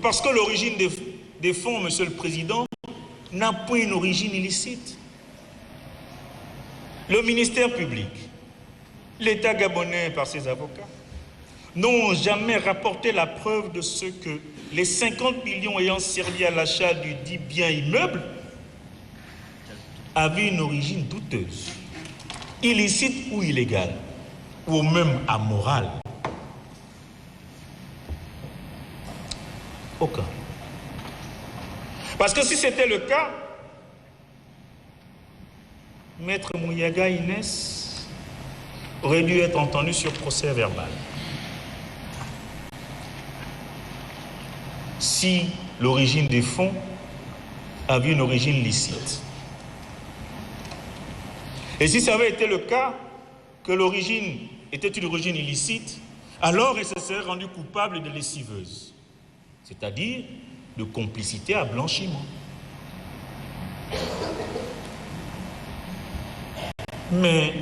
Speaker 5: parce que l'origine des fonds, Monsieur le Président, n'a point une origine illicite. Le ministère public, l'État gabonais par ses avocats, n'ont jamais rapporté la preuve de ce que les 50 millions ayant servi à l'achat du dit bien immeuble avaient une origine douteuse, illicite ou illégale, ou même amorale. Aucun. Parce que si c'était le cas, Maître Mouyaga Inès aurait dû être entendu sur procès verbal. Si l'origine des fonds avait une origine licite. Et si ça avait été le cas, que l'origine était une origine illicite, alors elle se serait rendue coupable de lessiveuse, c'est-à-dire de complicité à blanchiment. Mais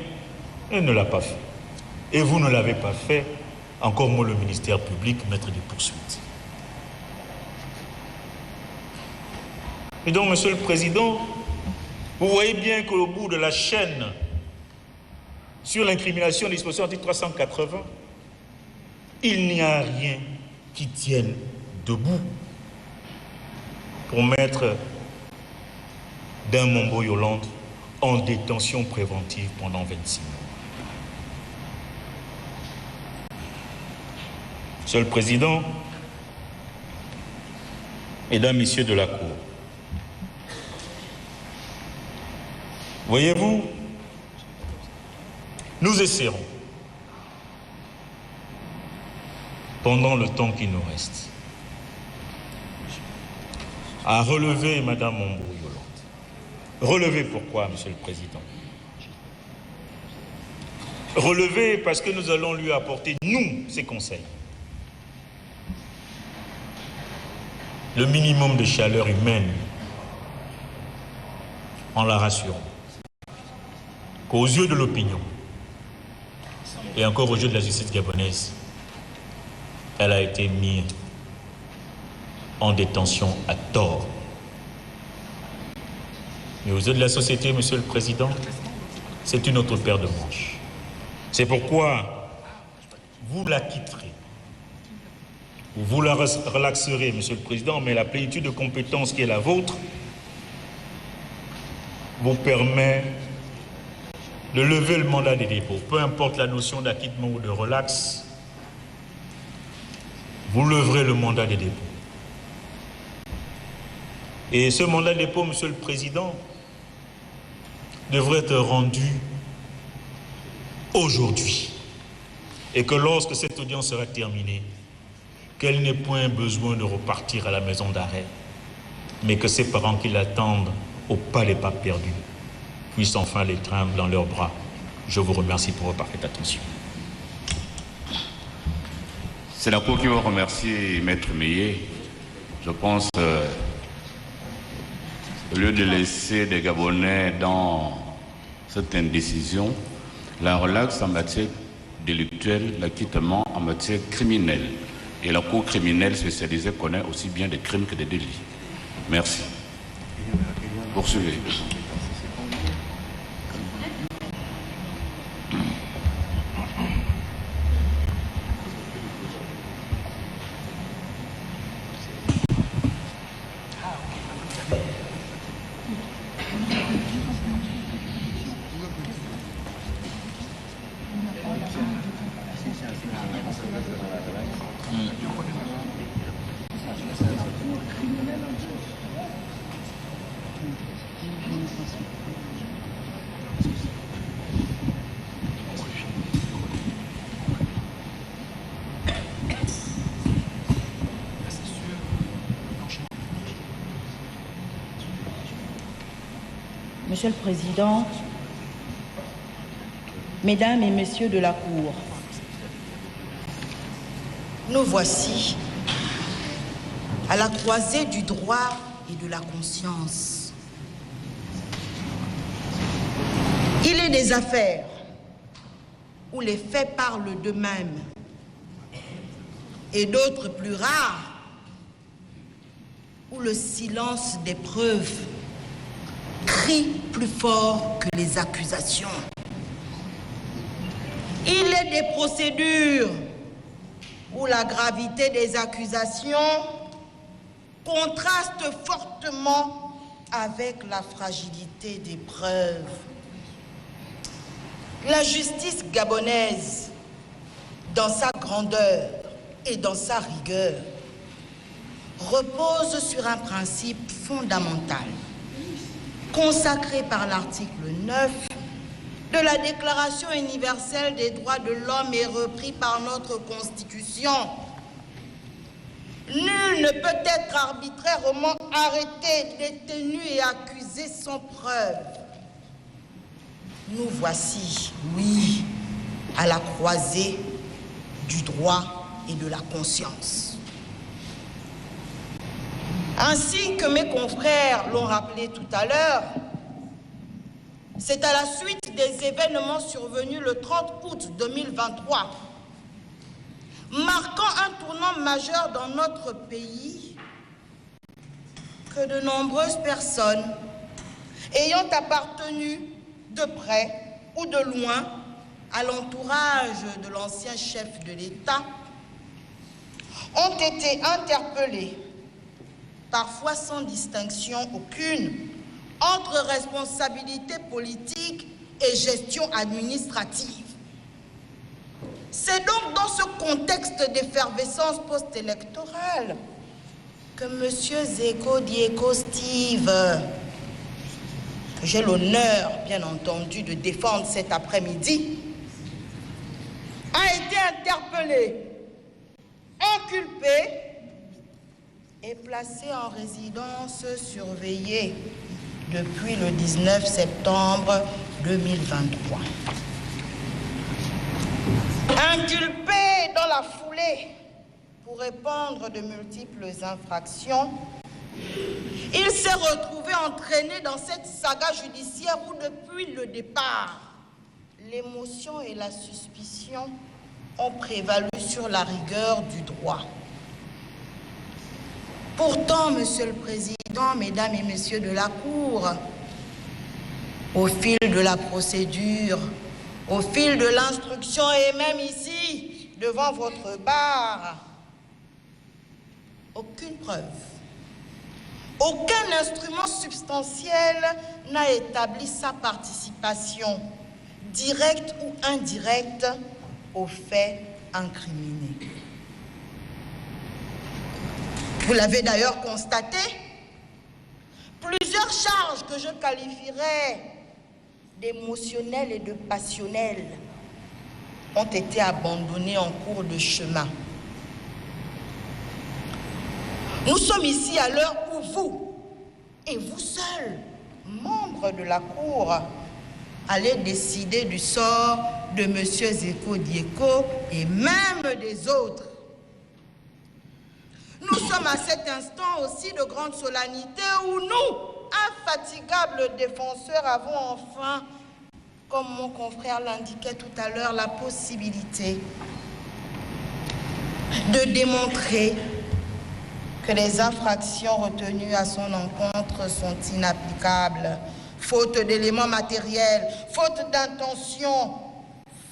Speaker 5: elle ne l'a pas fait. Et vous ne l'avez pas fait, encore moins le ministère public, mettre des poursuites. Et donc, Monsieur le Président, vous voyez bien qu'au bout de la chaîne, sur l'incrimination des dispositions article 380, il n'y a rien qui tienne debout pour mettre d'un Mombo Yolande en détention préventive pendant 26 mois. Monsieur le Président, Mesdames, Messieurs de la Cour, voyez-vous, nous essaierons, pendant le temps qui nous reste, à relever Madame Mombo Yolande. Relever pourquoi, Monsieur le Président? Relever parce que nous allons lui apporter, nous, ses conseils. Le minimum de chaleur humaine, en la rassurant qu'aux yeux de l'opinion et encore aux yeux de la justice gabonaise, elle a été mise en détention à tort. Mais aux yeux de la société, Monsieur le Président, c'est une autre paire de manches. C'est pourquoi vous la quitterez. Vous la relaxerez, Monsieur le Président, mais la plénitude de compétences qui est la vôtre vous permet de lever le mandat des dépôts. Peu importe la notion d'acquittement ou de relax, vous leverez le mandat des dépôts. Et ce mandat de dépôt, Monsieur le Président, devrait être rendu aujourd'hui. Et que lorsque cette audience sera terminée, qu'elle n'ait point besoin de repartir à la maison d'arrêt, mais que ses parents qui l'attendent au pas des pas perdus puissent enfin l'étreindre dans leurs bras. Je vous remercie pour votre parfaite attention.
Speaker 1: C'est la Cour qui vous remercie, Maître Meillet. Je pense, au lieu de laisser des Gabonais dans cette indécision, la relaxe en matière délictuelle, l'acquittement en matière criminelle. Et la Cour criminelle spécialisée connaît aussi bien des crimes que des délits. Merci. Poursuivez.
Speaker 6: Monsieur le Président, Mesdames et Messieurs de la Cour, nous voici à la croisée du droit et de la conscience. Il est des affaires où les faits parlent d'eux-mêmes et d'autres plus rares où le silence des preuves crie plus fort que les accusations. Il est des procédures où la gravité des accusations contraste fortement avec la fragilité des preuves. La justice gabonaise, dans sa grandeur et dans sa rigueur, repose sur un principe fondamental consacré par l'article 9 de la Déclaration universelle des droits de l'homme et repris par notre Constitution. Nul ne peut être arbitrairement arrêté, détenu et accusé sans preuve. Nous voici, oui, à la croisée du droit et de la conscience. Ainsi que mes confrères l'ont rappelé tout à l'heure, C'est à la suite des événements survenus le 30 août 2023, marquant un tournant majeur dans notre pays, que de nombreuses personnes ayant appartenu de près ou de loin à l'entourage de l'ancien chef de l'État ont été interpellées, parfois sans distinction aucune, entre responsabilité politique et gestion administrative. C'est donc dans ce contexte d'effervescence post-électorale que M. Zeko Dieko Steve, que j'ai l'honneur, bien entendu, de défendre cet après-midi, a été interpellé, inculpé et placé en résidence surveillée depuis le 19 septembre 2023. Inculpé dans la foulée pour répandre de multiples infractions, il s'est retrouvé entraîné dans cette saga judiciaire où depuis le départ, l'émotion et la suspicion ont prévalu sur la rigueur du droit. Pourtant, Monsieur le Président, Mesdames et Messieurs de la Cour, au fil de la procédure, au fil de l'instruction et même ici, devant votre barre, aucune preuve, aucun instrument substantiel n'a établi sa participation, directe ou indirecte, aux faits incriminés. Vous l'avez d'ailleurs constaté, plusieurs charges que je qualifierais d'émotionnelles et de passionnelles ont été abandonnées en cours de chemin. Nous sommes ici à l'heure où vous, et vous seuls, membres de la Cour, allez décider du sort de M. Zeko Dieko et même des autres. Nous sommes à cet instant aussi de grande solennité où nous, infatigables défenseurs, avons enfin, comme mon confrère l'indiquait tout à l'heure, la possibilité de démontrer que les infractions retenues à son encontre sont inapplicables, faute d'éléments matériels, faute d'intention,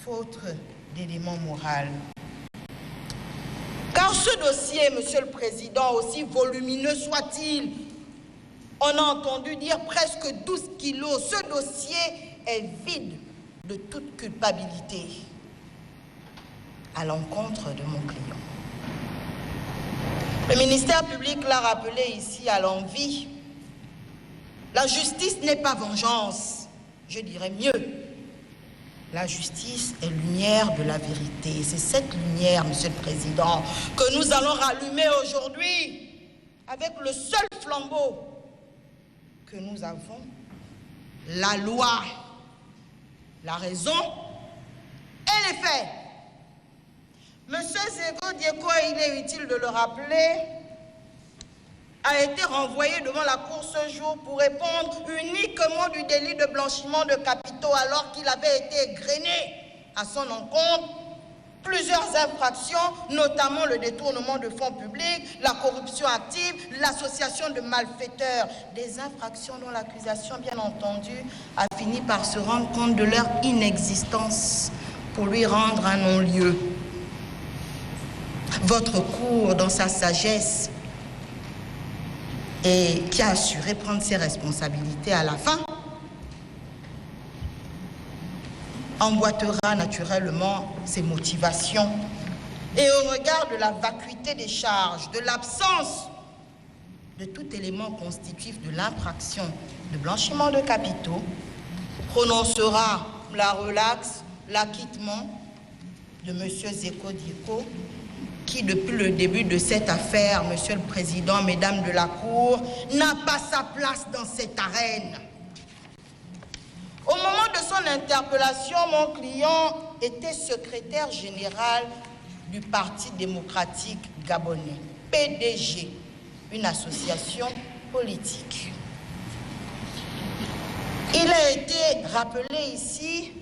Speaker 6: faute d'éléments moraux. Car ce dossier, Monsieur le Président, aussi volumineux soit-il, on a entendu dire presque 12 kilos, ce dossier est vide de toute culpabilité à l'encontre de mon client. Le ministère public l'a rappelé ici à l'envi. La justice n'est pas vengeance, je dirais mieux. La justice est lumière de la vérité. C'est cette lumière, Monsieur le Président, que nous allons rallumer aujourd'hui avec le seul flambeau que nous avons, la loi, la raison et les faits. Monsieur Zeko Dieko, il est utile de le rappeler, a été renvoyé devant la Cour ce jour pour répondre uniquement du délit de blanchiment de capitaux alors qu'il avait été égrené à son encontre plusieurs infractions, notamment le détournement de fonds publics, la corruption active, l'association de malfaiteurs, des infractions dont l'accusation, bien entendu, a fini par se rendre compte de leur inexistence pour lui rendre un non-lieu. Votre cour, dans sa sagesse, et qui a assuré prendre ses responsabilités à la fin, emboîtera naturellement ses motivations. Et au regard de la vacuité des charges, de l'absence de tout élément constitutif de l'infraction de blanchiment de capitaux, prononcera la relaxe, l'acquittement de M. Zeko Dieko, qui, depuis le début de cette affaire, Monsieur le Président, Mesdames de la Cour, n'a pas sa place dans cette arène. Au moment de son interpellation, mon client était secrétaire général du Parti démocratique gabonais, PDG, une association politique. Il a été rappelé ici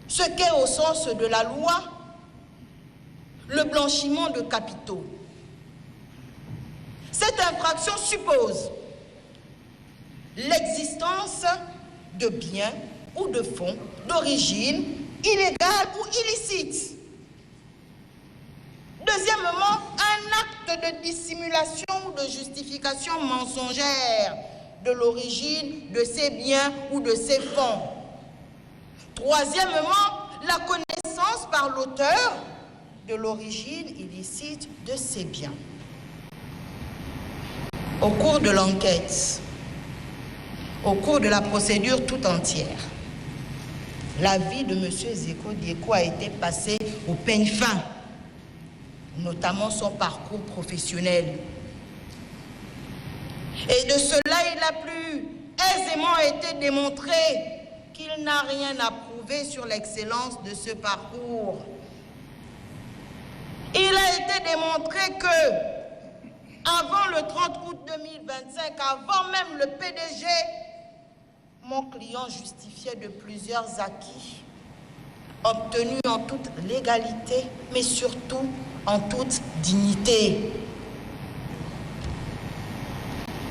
Speaker 6: ce qu'est au sens de la loi le blanchiment de capitaux. Cette infraction suppose l'existence de biens ou de fonds d'origine illégale ou illicite. Deuxièmement, un acte de dissimulation ou de justification mensongère de l'origine de ces biens ou de ces fonds. Troisièmement, la connaissance par l'auteur de l'origine illicite de ces biens. Au cours de l'enquête, au cours de la procédure tout entière, la vie de M. Zeko Dieko a été passée au peigne fin, notamment son parcours professionnel. Et de cela, il a plus aisément été démontré qu'il n'a rien à prouver sur l'excellence de ce parcours. Il a été démontré que, avant le 30 août 2025, avant même le PDG, mon client justifiait de plusieurs acquis obtenus en toute légalité, mais surtout en toute dignité.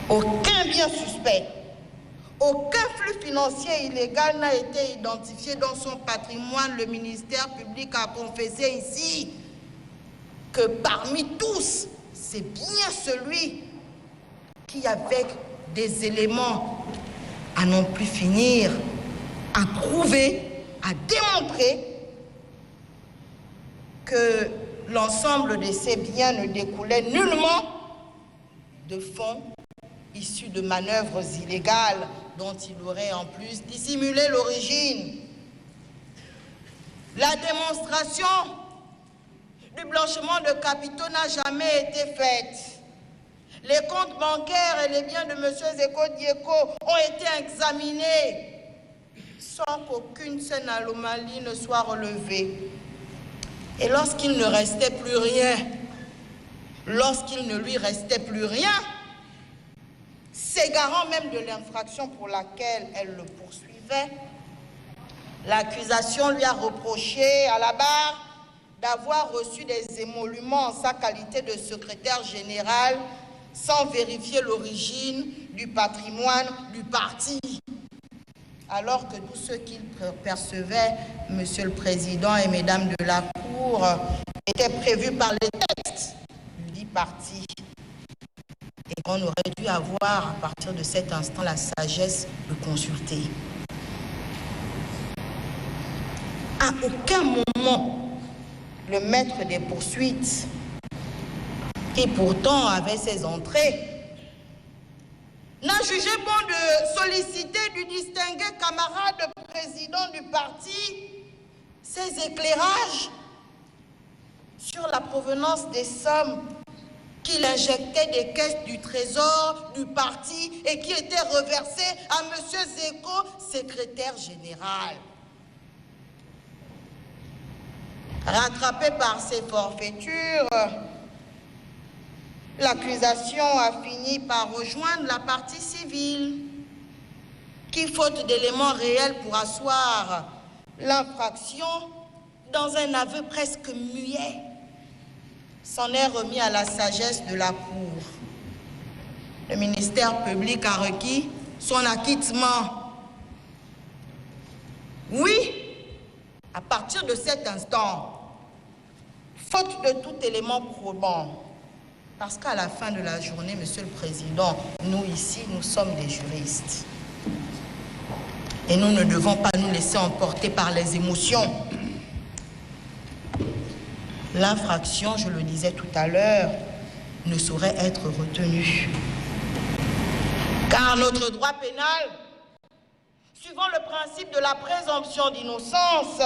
Speaker 6: Aucun bien suspect, aucun flux financier illégal n'a été identifié dans son patrimoine. Le ministère public a confessé ici que parmi tous, c'est bien celui qui, avec des éléments à non plus finir, a prouvé, a démontré que l'ensemble de ces biens ne découlait nullement de fonds issus de manœuvres illégales dont il aurait en plus dissimulé l'origine. La démonstration du blanchiment de capitaux n'a jamais été faite. Les comptes bancaires et les biens de M. Zeko Dieko ont été examinés sans qu'aucune seule anomalie ne soit relevée. Et lorsqu'il ne restait plus rien, lorsqu'il ne lui restait plus rien, s'égarant même de l'infraction pour laquelle elle le poursuivait, l'accusation lui a reproché à la barre d'avoir reçu des émoluments en sa qualité de secrétaire général sans vérifier l'origine du patrimoine du parti. Alors que tout ce qu'il percevait, Monsieur le Président et Mesdames de la Cour, était prévu par les textes du dit parti. Et qu'on aurait dû avoir, à partir de cet instant, la sagesse de consulter. À aucun moment, le maître des poursuites, qui pourtant avait ses entrées, n'a jugé bon de solliciter du distingué camarade président du parti ses éclairages sur la provenance des sommes qu'il injectait des caisses du trésor du parti et qui étaient reversées à M. Zeko, secrétaire général. Rattrapé par ses forfaitures, l'accusation a fini par rejoindre la partie civile qui, faute d'éléments réels pour asseoir l'infraction, dans un aveu presque muet, s'en est remis à la sagesse de la Cour. Le ministère public a requis son acquittement. Oui, à partir de cet instant, faute de tout élément probant, parce qu'à la fin de la journée, Monsieur le Président, nous ici, nous sommes des juristes. Et nous ne devons pas nous laisser emporter par les émotions. L'infraction, je le disais tout à l'heure, ne saurait être retenue. Car notre droit pénal, suivant le principe de la présomption d'innocence,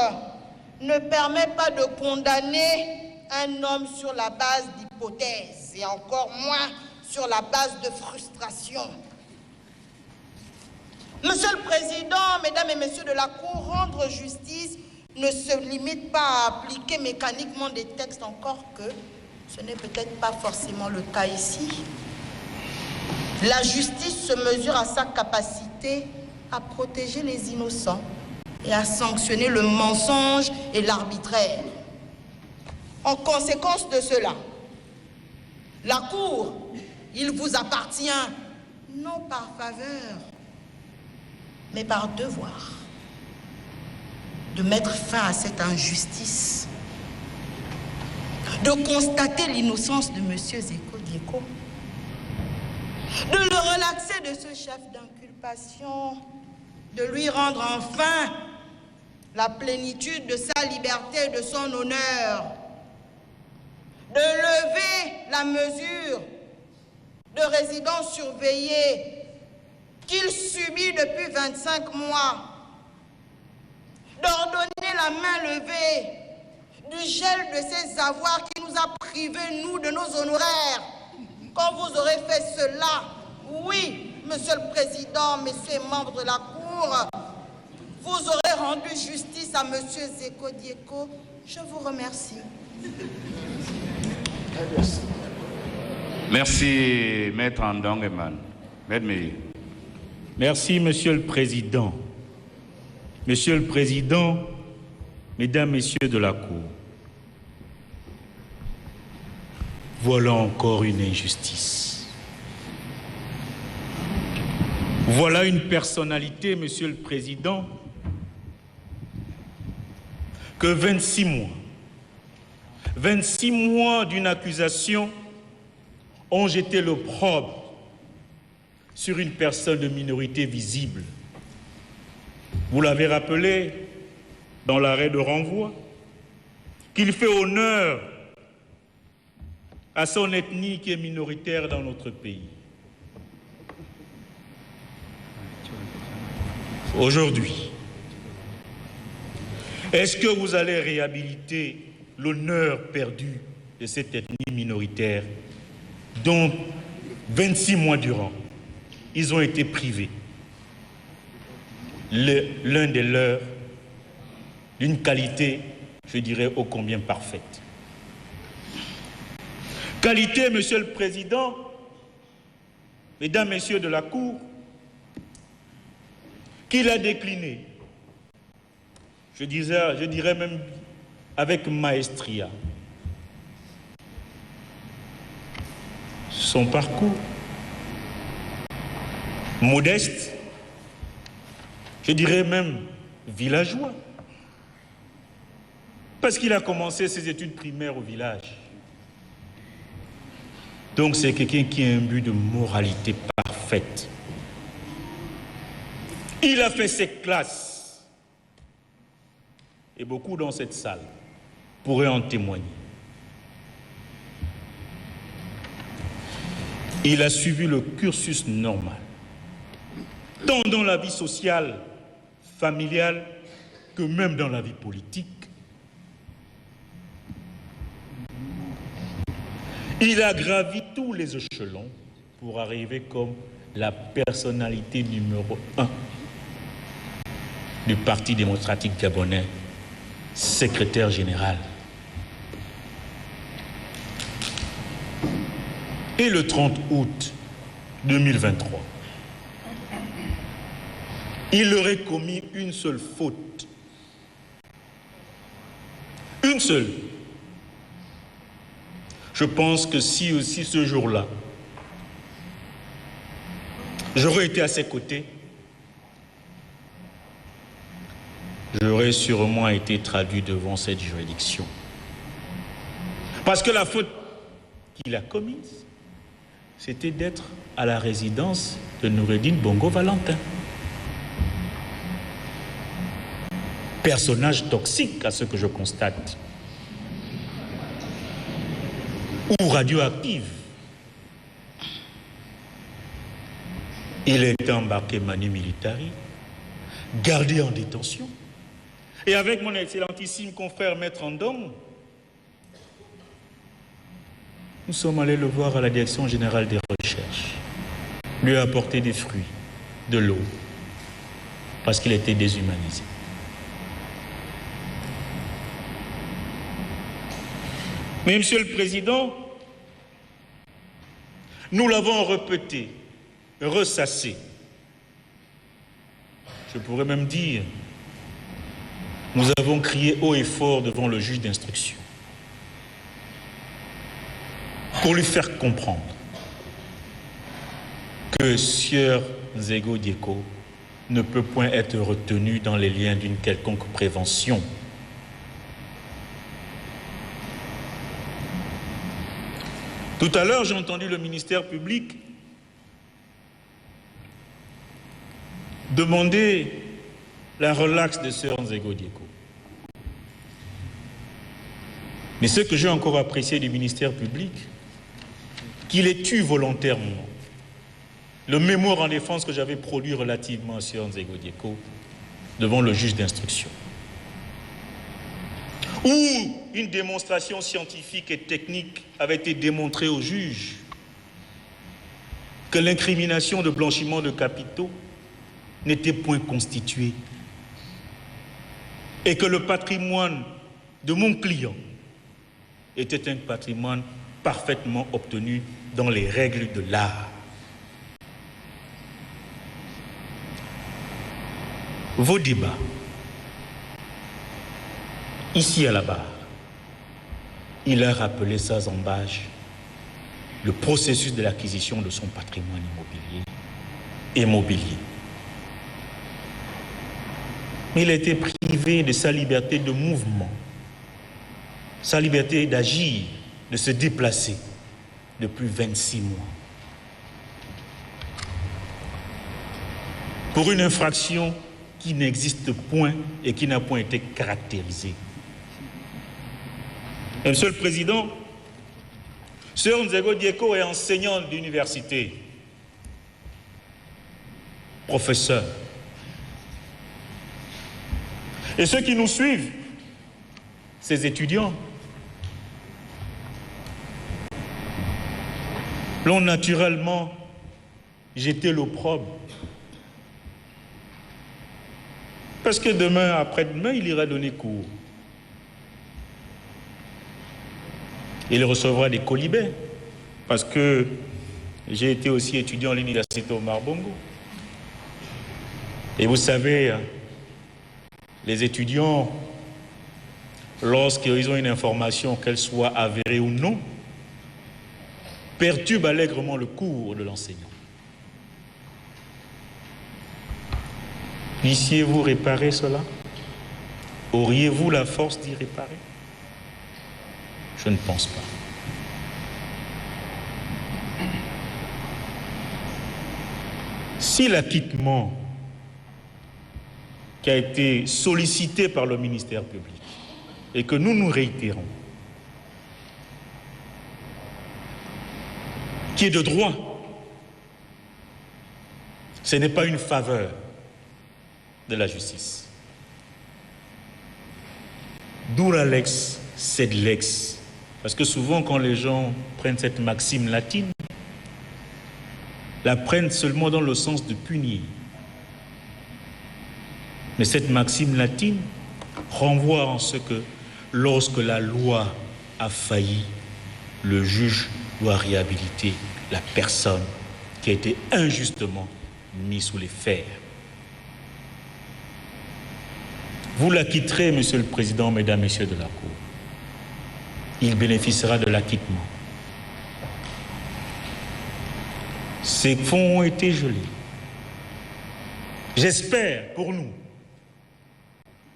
Speaker 6: ne permet pas de condamner un homme sur la base d'hypothèses et encore moins sur la base de frustration. Monsieur le Président, Mesdames et Messieurs de la Cour, rendre justice ne se limite pas à appliquer mécaniquement des textes, encore que ce n'est peut-être pas forcément le cas ici. La justice se mesure à sa capacité à protéger les innocents et à sanctionner le mensonge et l'arbitraire. En conséquence de cela, la Cour, il vous appartient, non par faveur, mais par devoir, de mettre fin à cette injustice, de constater l'innocence de M. Zeko Dieko, de le relaxer de ce chef d'inculpation, de lui rendre enfin la plénitude de sa liberté et de son honneur, de lever la mesure de résidence surveillée qu'il subit depuis 25 mois, d'ordonner la main levée du gel de ses avoirs qui nous a privés, nous, de nos honoraires. Quand vous aurez fait cela, oui, Monsieur le Président, messieurs les membres de la Cour, vous aurez rendu justice à Monsieur Zeko Dieko. Je vous remercie.
Speaker 1: Merci, Maître Ndongeman. Maître Meyi.
Speaker 5: Merci, Monsieur le Président. Monsieur le Président, Mesdames, Messieurs de la Cour, voilà encore une injustice. Voilà une personnalité, Monsieur le Président, que 26 mois d'une accusation ont jeté l'opprobre sur une personne de minorité visible. Vous l'avez rappelé dans l'arrêt de renvoi, qu'il fait honneur à son ethnie qui est minoritaire dans notre pays. Aujourd'hui, est-ce que vous allez réhabiliter l'honneur perdu de cette ethnie minoritaire dont 26 mois durant, ils ont été privés, l'un des leurs, d'une qualité, je dirais, ô combien parfaite. Qualité, Monsieur le Président, Mesdames, Messieurs de la Cour, qu'il a décliné, je dirais même avec maestria, son parcours modeste, je dirais même villageois, parce qu'il a commencé ses études primaires au village. Donc c'est quelqu'un qui a un but de moralité parfaite. Il a fait ses classes, et beaucoup dans cette salle pourraient en témoigner. Il a suivi le cursus normal, tant dans la vie sociale, familiale, que même dans la vie politique. Il a gravi tous les échelons pour arriver comme la personnalité numéro 1 du Parti démocratique gabonais, secrétaire général. Et le 30 août 2023, il aurait commis une seule faute. Une seule. Je pense que si aussi ce jour-là, j'aurais été à ses côtés, j'aurais sûrement été traduit devant cette juridiction. Parce que la faute qu'il a commise, c'était d'être à la résidence de Noureddine Bongo Valentin. Personnage toxique à ce que je constate. Ou radioactive. Il a été embarqué manu militari, gardé en détention. Et avec mon excellentissime confrère Maître Ndong, nous sommes allés le voir à la Direction générale des recherches, lui apporter des fruits, de l'eau, parce qu'il était déshumanisé. Mais Monsieur le Président, nous l'avons répété, ressassé. je pourrais même dire, nous avons crié haut et fort devant le juge d'instruction pour lui faire comprendre que Sieur Nzego Dieko ne peut point être retenu dans les liens d'une quelconque prévention. Tout à l'heure, j'ai entendu le ministère public demander la relaxe de Sœur Nzego Dieko. Mais ce que j'ai encore apprécié du ministère public, qu'il ait tué volontairement le mémoire en défense que j'avais produit relativement à Sœur Nzego Dieko devant le juge d'instruction. Où une démonstration scientifique et technique avait été démontrée au juge que l'incrimination de blanchiment de capitaux n'était point constituée et que le patrimoine de mon client était un patrimoine parfaitement obtenu dans les règles de l'art. Vos débats, ici à la barre, il a rappelé sans embâche le processus de l'acquisition de son patrimoine immobilier. Il a été privé de sa liberté de mouvement, sa liberté d'agir, de se déplacer depuis 26 mois. Pour une infraction qui n'existe point et qui n'a point été caractérisée. Et Monsieur le Président, Sœur Nzego Dieko est enseignante d'université, professeur. Et ceux qui nous suivent, ces étudiants, l'ont naturellement jeté l'opprobre. Parce que demain, après-demain, il ira donner cours. Il recevra des colibets. Parce que j'ai été aussi étudiant à l'université Omar Bongo. Et vous savez, les étudiants, lorsqu'ils ont une information, qu'elle soit avérée ou non, perturbent allègrement le cours de l'enseignant. Puissiez-vous réparer cela? Auriez-vous la force d'y réparer? Je ne pense pas. Si l'acquittement qui a été sollicité par le ministère public et que nous nous réitérons, qui est de droit, ce n'est pas une faveur de la justice. Dura lex, sed lex. Parce que souvent, quand les gens prennent cette maxime latine, la prennent seulement dans le sens de punir. Mais cette maxime latine renvoie en ce que lorsque la loi a failli, le juge doit réhabiliter la personne qui a été injustement mise sous les fers. Vous l'acquitterez, Monsieur le Président, Mesdames, Messieurs de la Cour. Il bénéficiera de l'acquittement. Ces fonds ont été gelés. J'espère pour nous,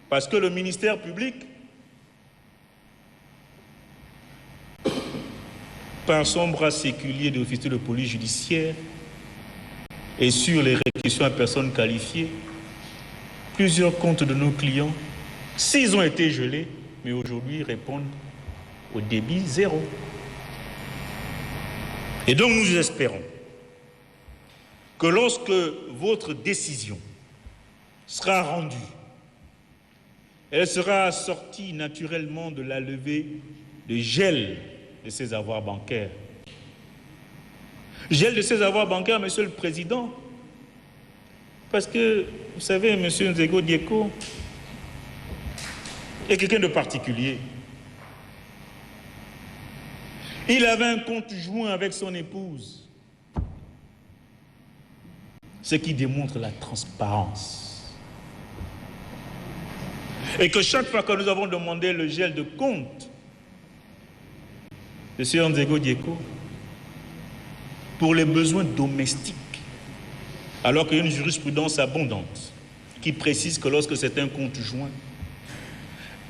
Speaker 5: parce que le ministère public, par son bras séculier d'officier de police judiciaire et sur les réquisitions à personnes qualifiées, plusieurs comptes de nos clients, s'ils ont été gelés, mais aujourd'hui répondent au débit zéro. Et donc nous espérons que lorsque votre décision sera rendue, elle sera assortie naturellement de la levée de gel de ces avoirs bancaires. Gel de ces avoirs bancaires, Monsieur le Président, parce que, vous savez, M. Nzego Dieko est quelqu'un de particulier. Il avait un compte joint avec son épouse, ce qui démontre la transparence. Et que chaque fois que nous avons demandé le gel de compte de M. Nzego Dieko pour les besoins domestiques, alors qu'il y a une jurisprudence abondante qui précise que lorsque c'est un compte joint,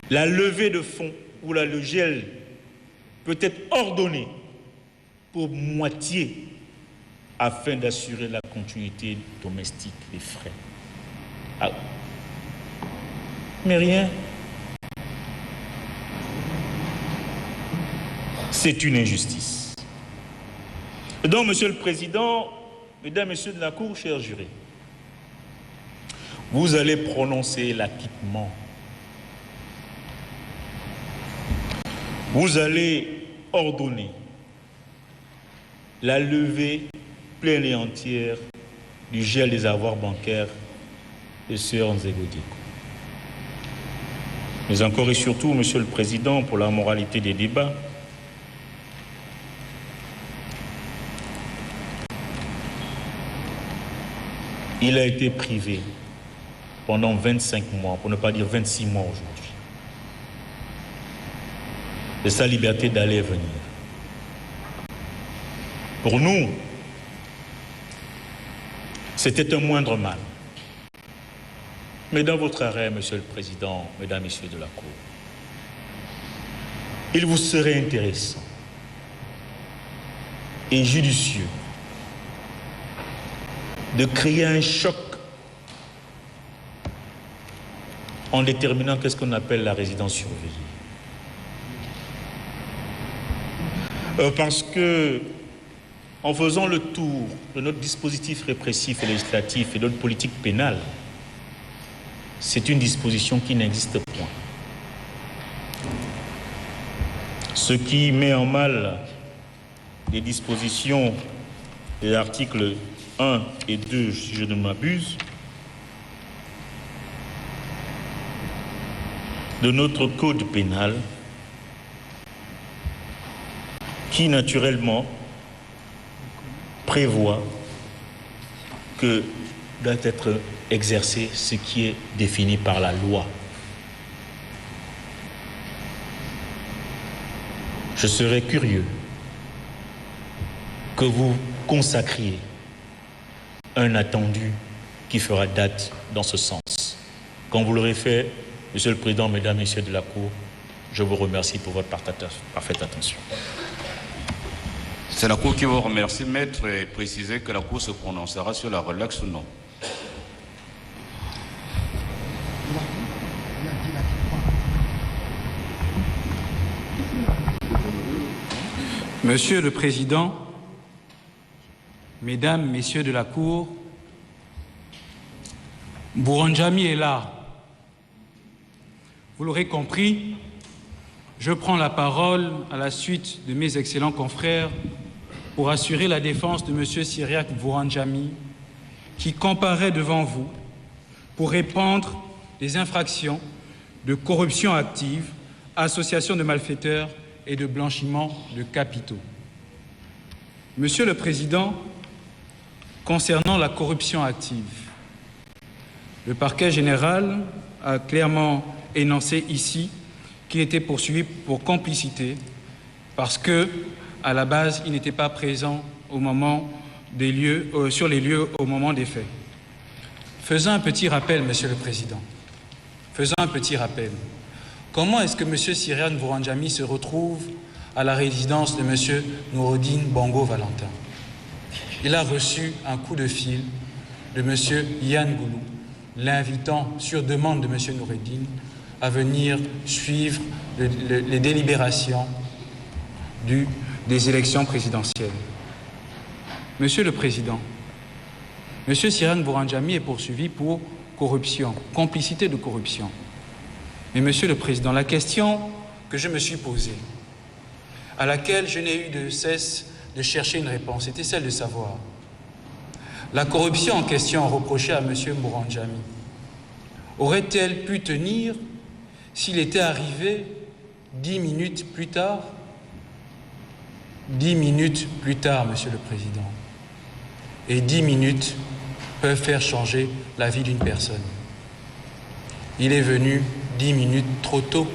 Speaker 5: la levée de fonds ou le gel peut être ordonné pour moitié afin d'assurer la continuité domestique des frais. Ah. Mais rien. C'est une injustice. Et donc, Monsieur le Président, Mesdames, Messieurs de la Cour, chers jurés, vous allez prononcer l'acquittement. Vous allez ordonner la levée pleine et entière du gel des avoirs bancaires de Sœur Nzego Dieko. Mais encore et surtout, Monsieur le Président, pour la moralité des débats, il a été privé pendant 25 mois, pour ne pas dire 26 mois aujourd'hui, de sa liberté d'aller et venir. Pour nous, c'était un moindre mal. Mais dans votre arrêt, Monsieur le Président, Mesdames, Messieurs de la Cour, il vous serait intéressant et judicieux de créer un choc en déterminant qu'est-ce qu'on appelle la résidence surveillée. Parce que, en faisant le tour de notre dispositif répressif et législatif et de notre politique pénale, c'est une disposition qui n'existe point. Ce qui met en mal les dispositions des articles 1 et 2, si je ne m'abuse, de notre code pénal, qui naturellement prévoit que doit être exercé ce qui est défini par la loi. Je serais curieux que vous consacriez un attendu qui fera date dans ce sens. Quand vous l'aurez fait, Monsieur le Président, Mesdames, Messieurs de la Cour, je vous remercie pour votre parfaite attention.
Speaker 1: C'est la Cour qui vous remercie, Maître, et préciser que la Cour se prononcera sur la relaxe ou non.
Speaker 4: Monsieur le Président, Mesdames, Messieurs de la Cour, Bouranjami est là. Vous l'aurez compris, je prends la parole à la suite de mes excellents confrères pour assurer la défense de M. Cyriaque Bouranjami, qui comparaît devant vous pour répandre des infractions de corruption active, association de malfaiteurs et de blanchiment de capitaux. Monsieur le Président, concernant la corruption active, le parquet général a clairement énoncé ici qu'il était poursuivi pour complicité parce que, à la base, il n'était pas présent au moment des lieux, sur les lieux au moment des faits. Faisons un petit rappel, Monsieur le Président. Faisons un petit rappel. Comment est-ce que M. Cyriaque Bouranjami se retrouve à la résidence de M. Noureddine Bongo Valentin? Il a reçu un coup de fil de M. Yann Goulou, l'invitant sur demande de M. Noureddine à venir suivre les délibérations des élections présidentielles. Monsieur le Président, M. Cyriaque Bouranjami est poursuivi pour corruption, complicité de corruption. Mais Monsieur le Président, la question que je me suis posée, à laquelle je n'ai eu de cesse de chercher une réponse, était celle de savoir la corruption en question reprochée à M. Bouranjami aurait-elle pu tenir s'il était arrivé 10 minutes plus tard? 10 minutes plus tard, Monsieur le Président. Et 10 minutes peuvent faire changer la vie d'une personne. Il est venu 10 minutes trop tôt,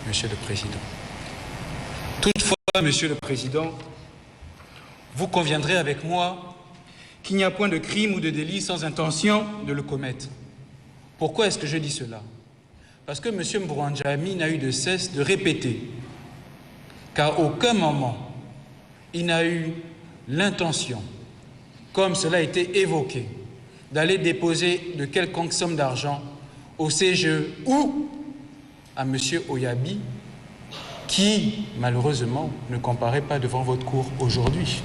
Speaker 4: Monsieur le Président. Toutefois, Monsieur le Président, vous conviendrez avec moi qu'il n'y a point de crime ou de délit sans intention de le commettre. Pourquoi est-ce que je dis cela? Parce que M. Mbouranjami n'a eu de cesse de répéter qu'à aucun moment il n'a eu l'intention, comme cela a été évoqué, d'aller déposer de quelconque somme d'argent au CGE ou à M. Oyabi, qui, malheureusement, ne comparaît pas devant votre cour aujourd'hui.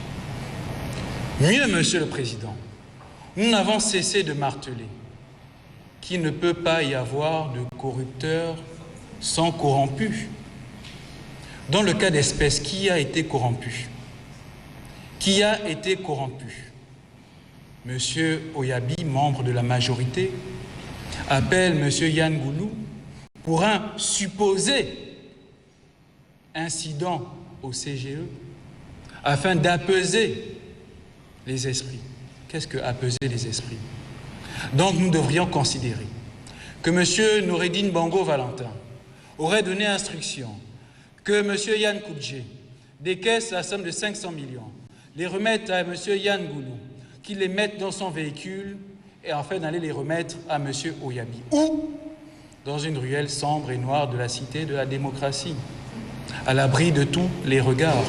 Speaker 4: Mieux, Monsieur le Président, nous n'avons cessé de marteler qu'il ne peut pas y avoir de corrupteur sans corrompu. Dans le cas d'espèce, qui a été corrompu? Qui a été corrompu? Monsieur Oyabi, membre de la majorité, appelle Monsieur Yann Goulou pour un supposé incident au CGE afin d'apaiser les esprits. Qu'est-ce que apaiser les esprits? Donc nous devrions considérer que M. Noureddin Bango Valentin aurait donné instruction que M. Yann Koudjé décaisse la somme de 500 millions, les remette à M. Yann Goulou, qu'il les mette dans son véhicule et enfin d'aller les remettre à M. Oyabi, ou dans une ruelle sombre et noire de la cité de la démocratie, à l'abri de tous les regards.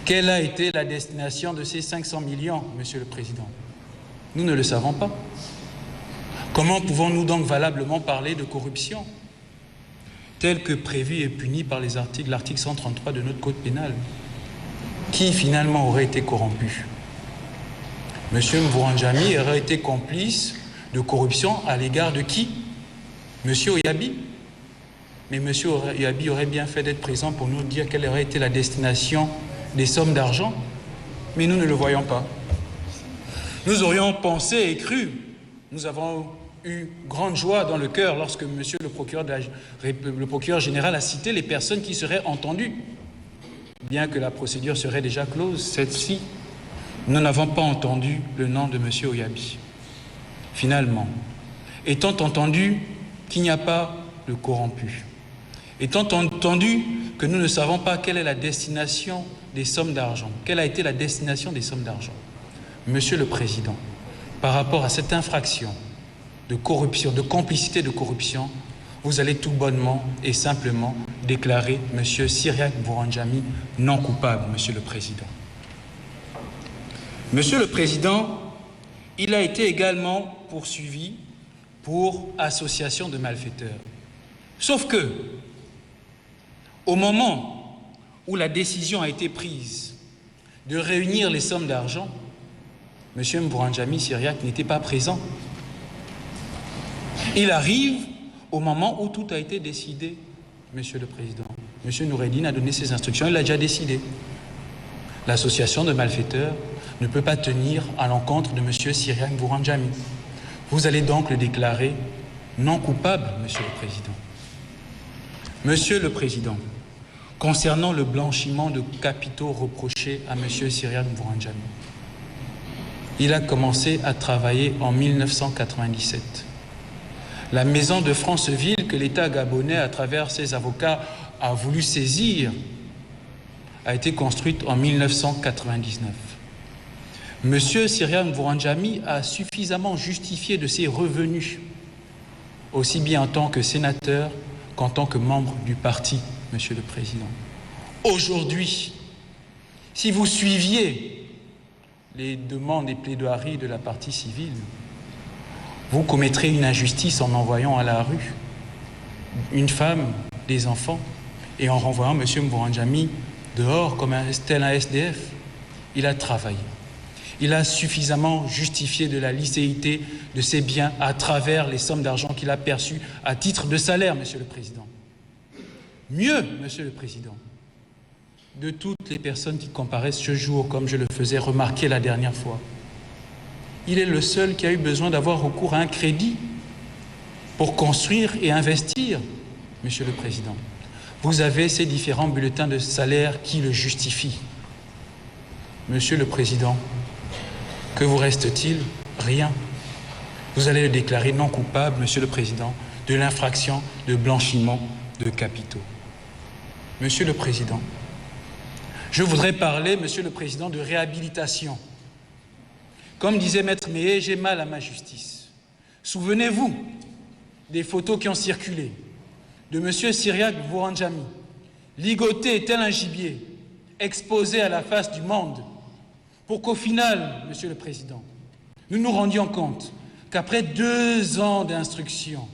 Speaker 4: Quelle a été la destination de ces 500 millions, Monsieur le Président? Nous ne le savons pas. Comment pouvons-nous donc valablement parler de corruption, tel que prévu et puni par l'article 133 de notre Code pénal? Qui finalement aurait été corrompu? Monsieur Mbouranjami aurait été complice de corruption à l'égard de qui? Monsieur Oyabi. Mais Monsieur Oyabi aurait bien fait d'être présent pour nous dire quelle aurait été la destination des sommes d'argent, mais nous ne le voyons pas. Nous aurions pensé et cru, nous avons eu grande joie dans le cœur lorsque Monsieur le procureur général a cité les personnes qui seraient entendues. Bien que la procédure serait déjà close, cette-ci, nous n'avons pas entendu le nom de Monsieur Oyabi. Finalement, étant entendu qu'il n'y a pas de corrompu, étant entendu que nous ne savons pas quelle est la destination des sommes d'argent, quelle a été la destination des sommes d'argent, Monsieur le Président, par rapport à cette infraction de corruption, de complicité de corruption, vous allez tout bonnement et simplement déclarer Monsieur Cyriaque Mbouranjami non coupable, Monsieur le Président. Monsieur le Président, il a été également poursuivi pour association de malfaiteurs. Sauf que, au moment où la décision a été prise de réunir les sommes d'argent, M. Mbouranjami Cyriaque n'était pas présent. Il arrive au moment où tout a été décidé, Monsieur le Président. M. Noureddin a donné ses instructions, il a déjà décidé. L'association de malfaiteurs ne peut pas tenir à l'encontre de M. Cyriaque Mbouranjami. Vous allez donc le déclarer non coupable, Monsieur le Président. Monsieur le Président, concernant le blanchiment de capitaux reproché à M. Cyriaque Mbouranjami, il a commencé à travailler en 1997. La maison de Franceville que l'État gabonais, à travers ses avocats, a voulu saisir, a été construite en 1999. Monsieur Cyriaque Mbouranjami a suffisamment justifié de ses revenus, aussi bien en tant que sénateur qu'en tant que membre du parti, Monsieur le Président. Aujourd'hui, si vous suiviez les demandes et plaidoiries de la partie civile, vous commettrez une injustice en envoyant à la rue une femme, des enfants, et en renvoyant M. Mbouranjami dehors comme tel un SDF. Il a travaillé. Il a suffisamment justifié de la licéité de ses biens à travers les sommes d'argent qu'il a perçues à titre de salaire, Monsieur le Président. Mieux, Monsieur le Président, de toutes les personnes qui comparaissent ce jour, comme je le faisais remarquer la dernière fois, il est le seul qui a eu besoin d'avoir recours à un crédit pour construire et investir, Monsieur le Président. Vous avez ces différents bulletins de salaire qui le justifient. Monsieur le Président, que vous reste-t-il? Rien. Vous allez le déclarer non coupable, Monsieur le Président, de de l'infraction de blanchiment de capitaux. Monsieur le Président, je voudrais parler, Monsieur le Président, de réhabilitation. Comme disait Maître Méhé, j'ai mal à ma justice. Souvenez-vous des photos qui ont circulé de Monsieur Cyriaque Vouranjami, ligoté tel un gibier, exposé à la face du monde, pour qu'au final, Monsieur le Président, nous nous rendions compte qu'après 2 ans d'instruction,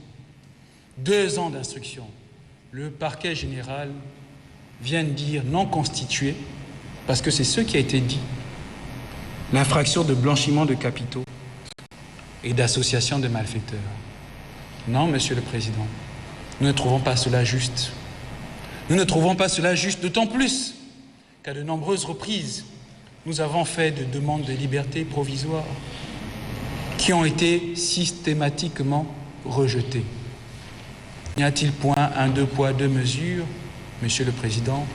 Speaker 4: le parquet général vient de dire non constitué, parce que c'est ce qui a été dit, l'infraction de blanchiment de capitaux et d'association de malfaiteurs. Non, Monsieur le Président, nous ne trouvons pas cela juste. Nous ne trouvons pas cela juste, d'autant plus qu'à de nombreuses reprises, nous avons fait de demandes de liberté provisoire qui ont été systématiquement rejetées. N'y a-t-il point un 2 poids 2 mesures, Monsieur le Président?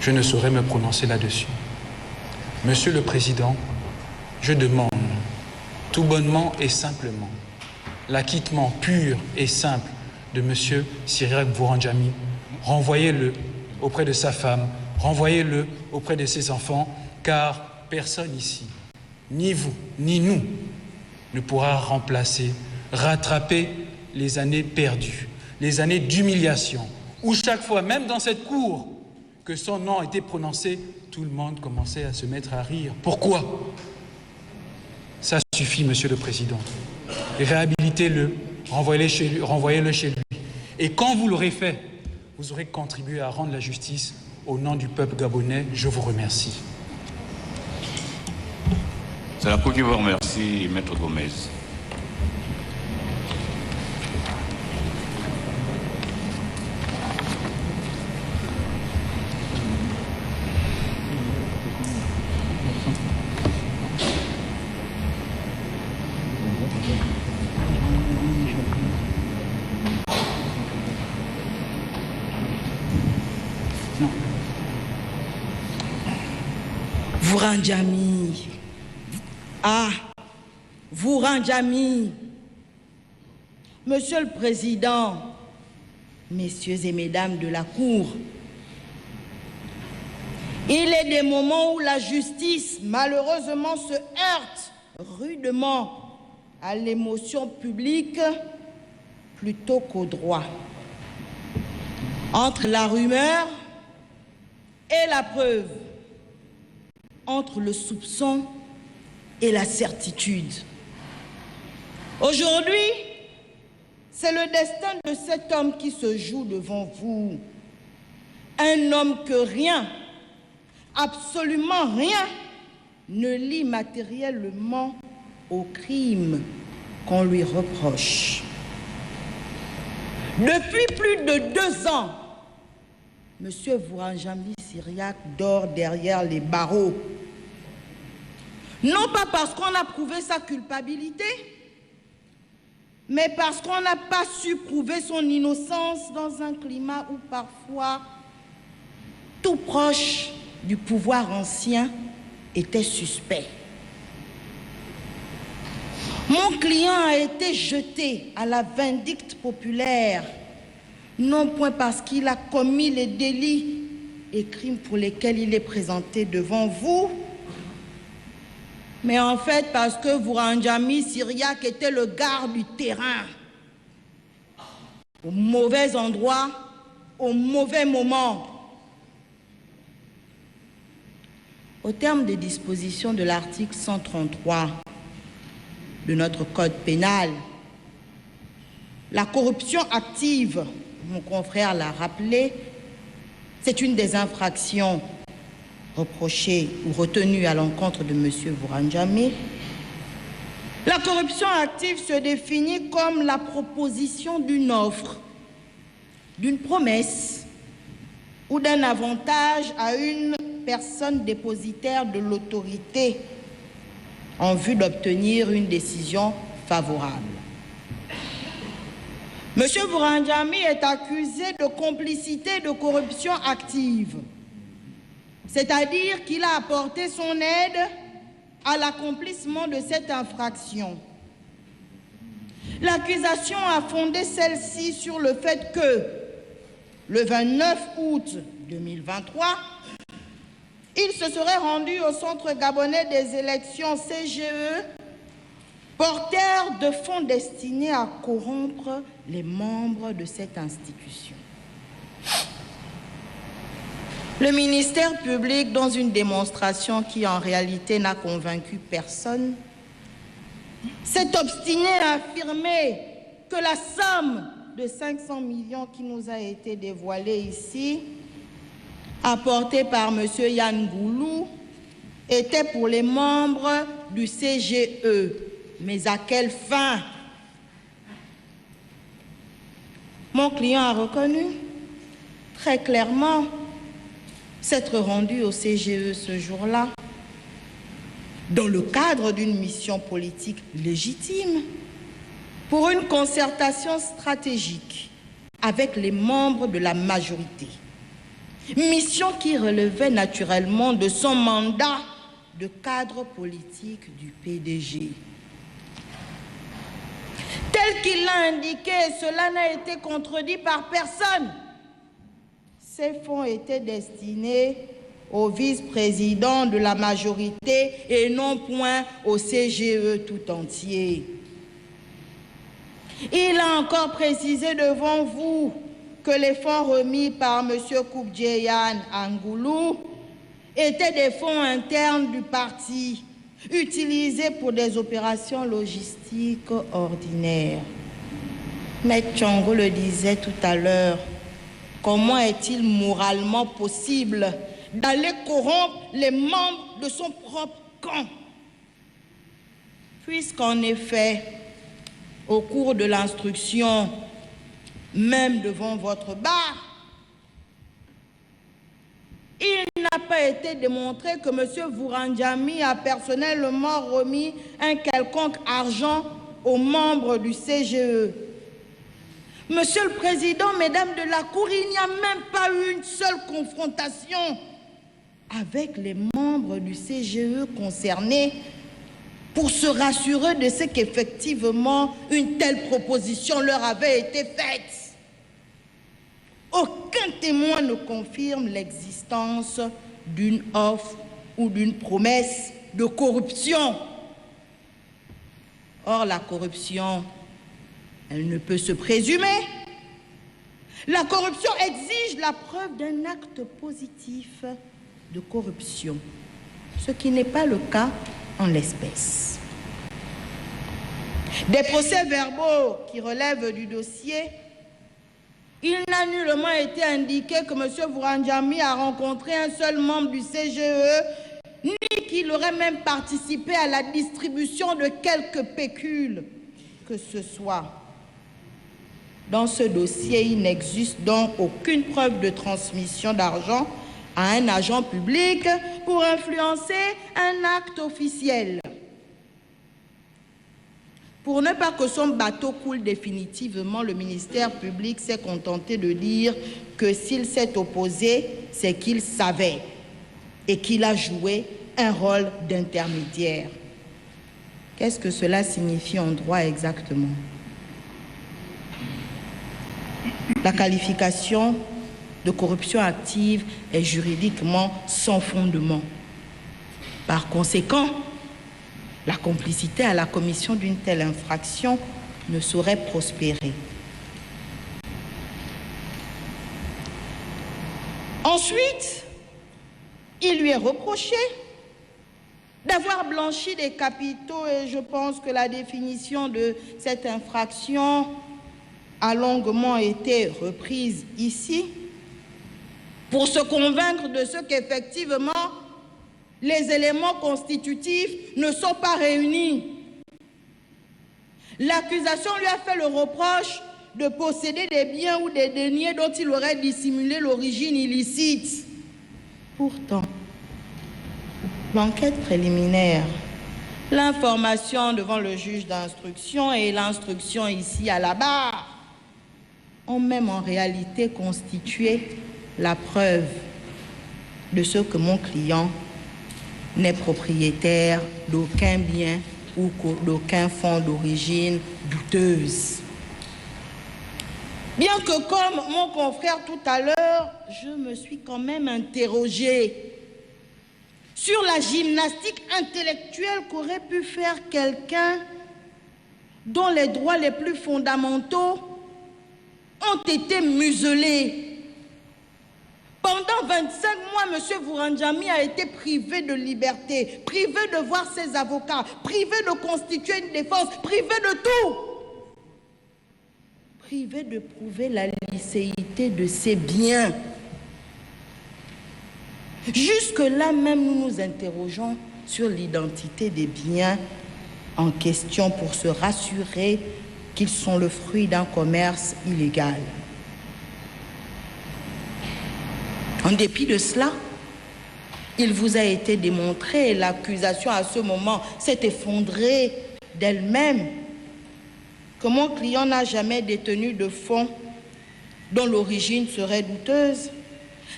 Speaker 4: Je ne saurais me prononcer là-dessus. Monsieur le Président, je demande tout bonnement et simplement l'acquittement pur et simple de Monsieur Cyriaque Vouranjami. Renvoyez-le auprès de sa femme, renvoyez-le auprès de ses enfants, car personne ici, ni vous, ni nous, ne pourra remplacer, rattraper les années perdues, les années d'humiliation, où chaque fois, même dans cette cour, que son nom a été prononcé, tout le monde commençait à se mettre à rire. Pourquoi? Ça suffit, Monsieur le Président. Réhabilitez-le, renvoyez-le chez lui. Et quand vous l'aurez fait, vous aurez contribué à rendre la justice au nom du peuple gabonais. Je vous remercie.
Speaker 1: C'est la Cour qui vous remercie, Maître Gomez.
Speaker 6: Vouranjami. Ah, Vouranjami. Monsieur le Président, messieurs et mesdames de la Cour, il est des moments où la justice, malheureusement, se heurte rudement à l'émotion publique plutôt qu'au droit. Entre la rumeur et la preuve, entre le soupçon et la certitude. Aujourd'hui, c'est le destin de cet homme qui se joue devant vous. Un homme que rien, absolument rien, ne lie matériellement au crime qu'on lui reproche. Depuis plus de 2 ans, M. Vouranjami Cyriaque dort derrière les barreaux. Non pas parce qu'on a prouvé sa culpabilité, mais parce qu'on n'a pas su prouver son innocence dans un climat où parfois tout proche du pouvoir ancien était suspect. Mon client a été jeté à la vindicte populaire, non point parce qu'il a commis les délits et crimes pour lesquels il est présenté devant vous, mais en fait parce que Vouranjami Cyriaque était le garde du terrain, au mauvais endroit, au mauvais moment. Au terme des dispositions de l'article 133 de notre code pénal, la corruption active, mon confrère l'a rappelé, c'est une des infractions reprochées ou retenues à l'encontre de M. Vouranjami. La corruption active se définit comme la proposition d'une offre, d'une promesse ou d'un avantage à une personne dépositaire de l'autorité en vue d'obtenir une décision favorable. M. Vouranjami est accusé de complicité de corruption active, c'est-à-dire qu'il a apporté son aide à l'accomplissement de cette infraction. L'accusation a fondé celle-ci sur le fait que, le 29 août 2023, il se serait rendu au Centre gabonais des élections CGE, porteur de fonds destinés à corrompre les membres de cette institution. Le ministère public, dans une démonstration qui en réalité n'a convaincu personne, s'est obstiné à affirmer que la somme de 500 millions qui nous a été dévoilée ici, apportée par M. Yann Goulou, était pour les membres du CGE. Mais à quelle fin? Mon client a reconnu très clairement s'être rendu au CGE ce jour-là dans le cadre d'une mission politique légitime pour une concertation stratégique avec les membres de la majorité. Mission qui relevait naturellement de son mandat de cadre politique du PDG. Tel qu'il l'a indiqué, cela n'a été contredit par personne. Ces fonds étaient destinés au vice-président de la majorité et non point au CGE tout entier. Il a encore précisé devant vous que les fonds remis par M. Koubdjeyan Angoulou étaient des fonds internes du parti, utilisés pour des opérations logistiques ordinaires. Maître Tchongo le disait tout à l'heure, comment est-il moralement possible d'aller corrompre les membres de son propre camp? Puisqu'en effet, au cours de l'instruction, même devant votre bar, il n'a pas été démontré que M. Vourandjami a personnellement remis un quelconque argent aux membres du CGE. Monsieur le Président, Mesdames de la Cour, il n'y a même pas eu une seule confrontation avec les membres du CGE concernés pour se rassurer de ce qu'effectivement une telle proposition leur avait été faite. Aucun témoin ne confirme l'existence d'une offre ou d'une promesse de corruption. Or, la corruption, elle ne peut se présumer. La corruption exige la preuve d'un acte positif de corruption, ce qui n'est pas le cas en l'espèce. Des procès-verbaux qui relèvent du dossier, il n'a nullement été indiqué que M. Vourandjami a rencontré un seul membre du CGE, ni qu'il aurait même participé à la distribution de quelques pécules que ce soit. Dans ce dossier, il n'existe donc aucune preuve de transmission d'argent à un agent public pour influencer un acte officiel. Pour ne pas que son bateau coule définitivement, le ministère public s'est contenté de dire que s'il s'est opposé, c'est qu'il savait et qu'il a joué un rôle d'intermédiaire. Qu'est-ce que cela signifie en droit exactement? La qualification de corruption active est juridiquement sans fondement. Par conséquent, la complicité à la commission d'une telle infraction ne saurait prospérer. Ensuite, il lui est reproché d'avoir blanchi des capitaux et je pense que la définition de cette infraction a longuement été reprise ici pour se convaincre de ce qu'effectivement les éléments constitutifs ne sont pas réunis. L'accusation lui a fait le reproche de posséder des biens ou des deniers dont il aurait dissimulé l'origine illicite. Pourtant, l'enquête préliminaire, l'information devant le juge d'instruction et l'instruction ici à la barre ont même en réalité constitué la preuve de ce que mon client n'est propriétaire d'aucun bien ou d'aucun fonds d'origine douteuse. Bien que, comme mon confrère tout à l'heure, je me suis quand même interrogée sur la gymnastique intellectuelle qu'aurait pu faire quelqu'un dont les droits les plus fondamentaux ont été muselés. Pendant 25 mois, M. Vouranjami a été privé de liberté, privé de voir ses avocats, privé de constituer une défense, privé de tout. Privé de prouver la licéité de ses biens. Jusque-là même, nous nous interrogeons sur l'identité des biens en question pour se rassurer qu'ils sont le fruit d'un commerce illégal. En dépit de cela, il vous a été démontré, et l'accusation à ce moment s'est effondrée d'elle-même, que mon client n'a jamais détenu de fonds dont l'origine serait douteuse.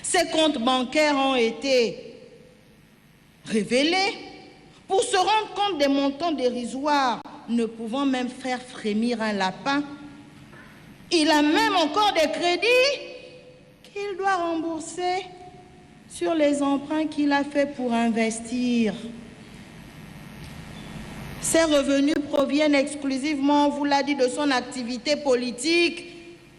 Speaker 6: Ses comptes bancaires ont été révélés pour se rendre compte des montants dérisoires, ne pouvant même faire frémir un lapin. Il a même encore des crédits qu'il doit rembourser sur les emprunts qu'il a faits pour investir. Ses revenus proviennent exclusivement, on vous l'a dit, de son activité politique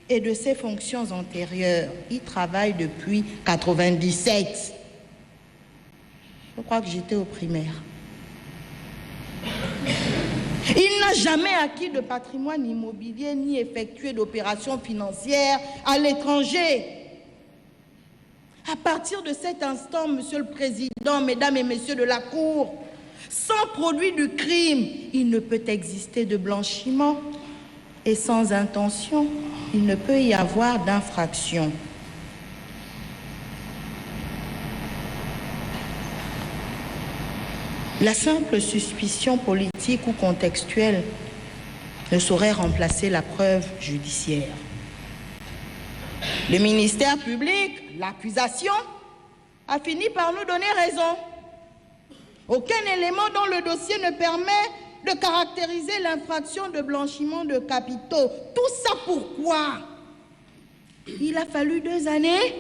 Speaker 6: et de ses fonctions antérieures. Il travaille depuis 1997. Je crois que j'étais au primaire. Il n'a jamais acquis de patrimoine immobilier ni effectué d'opérations financières à l'étranger. À partir de cet instant, Monsieur le Président, Mesdames et Messieurs de la Cour, sans produit du crime, il ne peut exister de blanchiment. Et sans intention, il ne peut y avoir d'infraction. La simple suspicion politique ou contextuelle ne saurait remplacer la preuve judiciaire. Le ministère public, l'accusation, a fini par nous donner raison. Aucun élément dans le dossier ne permet de caractériser l'infraction de blanchiment de capitaux. Tout ça pourquoi? Il a fallu 2 années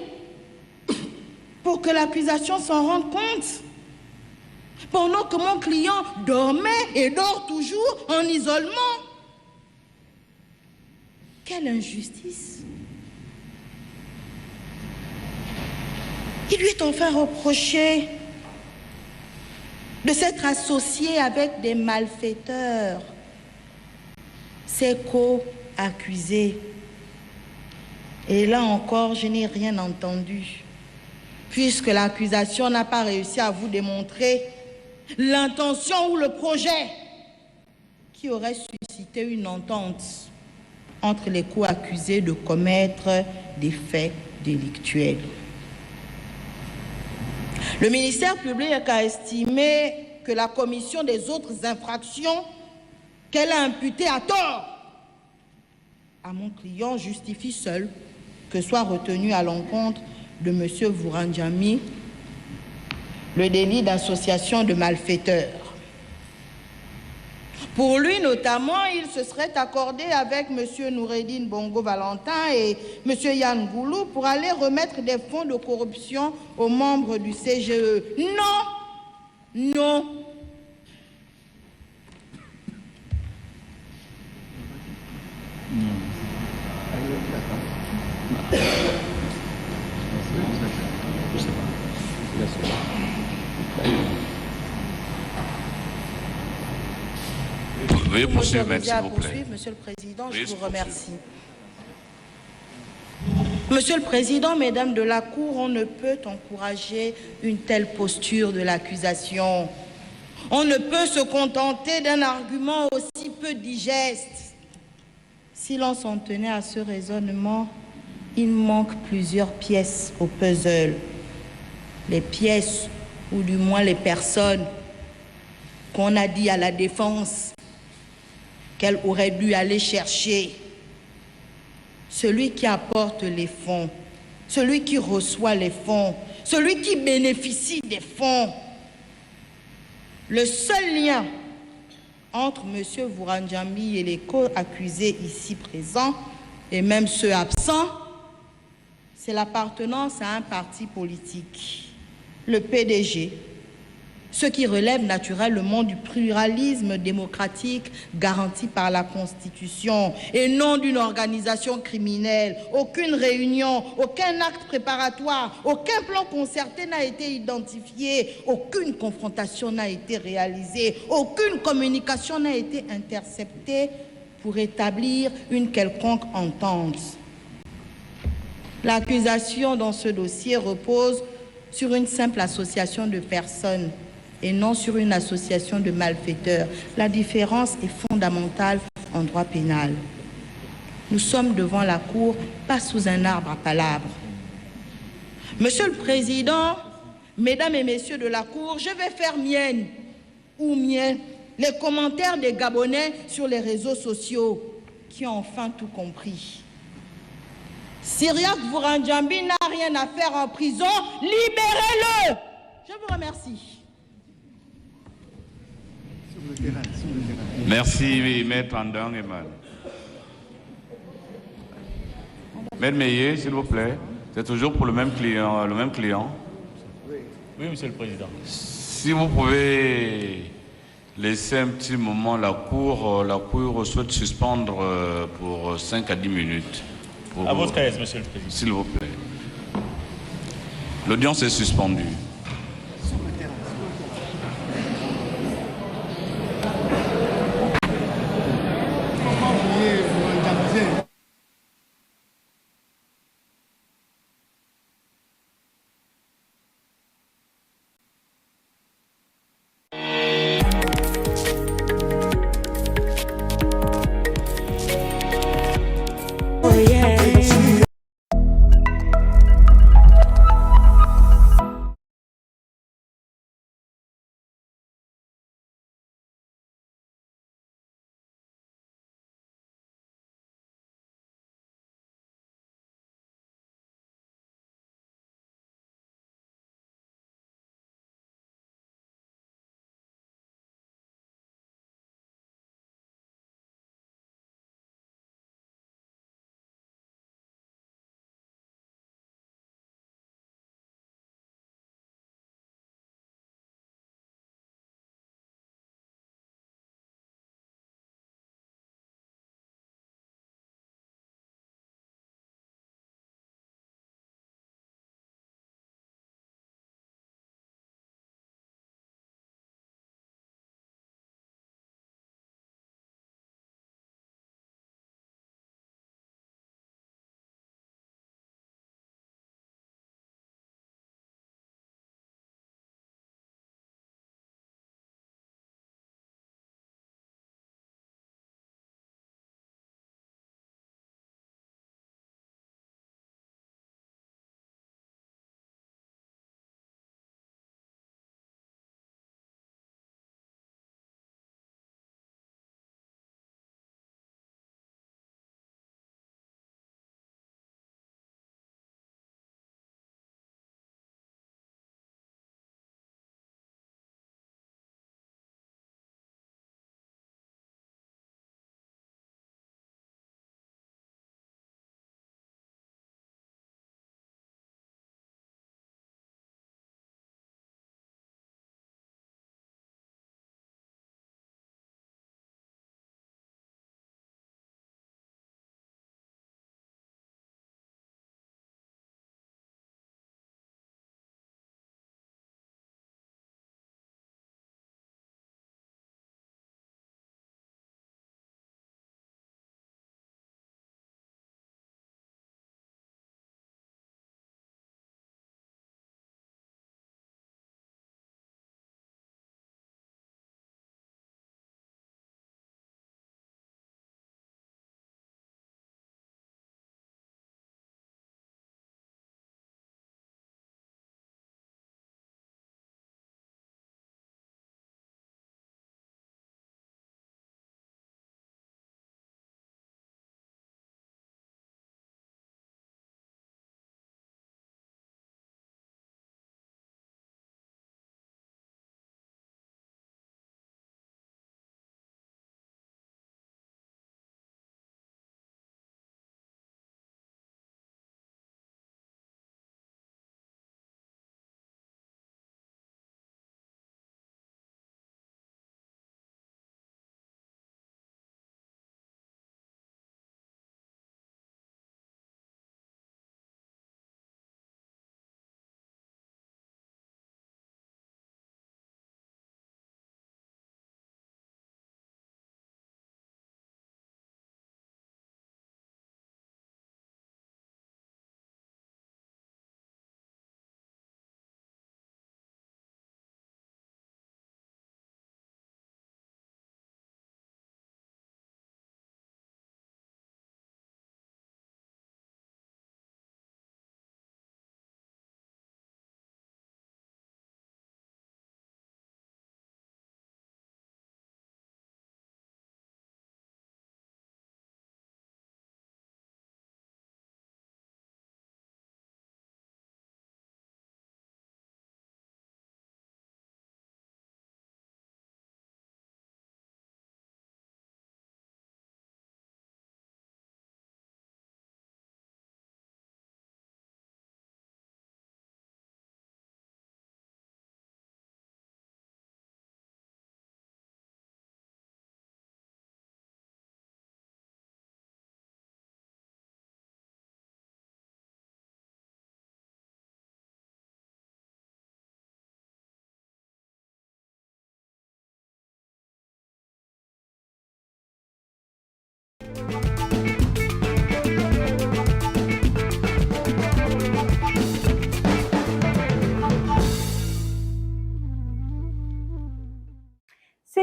Speaker 6: pour que l'accusation s'en rende compte. Pendant que mon client dormait et dort toujours en isolement. Quelle injustice! Il lui est enfin reproché de s'être associé avec des malfaiteurs, ses co-accusés. Et là encore, je n'ai rien entendu, puisque l'accusation n'a pas réussi à vous démontrer l'intention ou le projet qui aurait suscité une entente entre les co-accusés de commettre des faits délictuels. Le ministère public a estimé que la commission des autres infractions qu'elle a imputées à tort à mon client justifie seule que soit retenu à l'encontre de M. Vouranjami le délit d'association de malfaiteurs. Pour lui notamment, il se serait accordé avec M. Noureddine Bongo Valentin et M. Yann Goulou pour aller remettre des fonds de corruption aux membres du CGE. Non, non.
Speaker 1: Veuillez poursuivre, s'il vous plaît.
Speaker 6: Monsieur le Président, je vous remercie. Monsieur le Président, Mesdames de la Cour, on ne peut encourager une telle posture de l'accusation. On ne peut se contenter d'un argument aussi peu digeste. Si l'on s'en tenait à ce raisonnement, il manque plusieurs pièces au puzzle. Les pièces, ou du moins les personnes, qu'on a dit à la défense qu'elle aurait dû aller chercher. Celui qui apporte les fonds, celui qui reçoit les fonds, celui qui bénéficie des fonds. Le seul lien entre M. Vouranjambi et les co-accusés ici présents, et même ceux absents, c'est l'appartenance à un parti politique, le PDG, ce qui relève naturellement du pluralisme démocratique garanti par la Constitution et non d'une organisation criminelle. Aucune réunion, aucun acte préparatoire, aucun plan concerté n'a été identifié, aucune confrontation n'a été réalisée, aucune communication n'a été interceptée pour établir une quelconque entente. L'accusation dans ce dossier repose sur une simple association de personnes et non sur une association de malfaiteurs. La différence est fondamentale en droit pénal. Nous sommes devant la Cour, pas sous un arbre à palabres. Monsieur le Président, Mesdames et Messieurs de la Cour, je vais faire mienne ou miens les commentaires des Gabonais sur les réseaux sociaux qui ont enfin tout compris. Cyriaque Vouranjambi n'a rien à faire en prison, libérez-le! Je vous remercie.
Speaker 1: Merci, Maître Andang Eman. Maître Meillet, s'il vous plaît. C'est toujours pour le même client.
Speaker 5: Oui, Monsieur le Président.
Speaker 1: Si vous pouvez laisser un petit moment la Cour souhaite suspendre pour 5 à 10 minutes.
Speaker 5: À votre aise, Monsieur le Président.
Speaker 1: S'il vous plaît. L'audience est suspendue.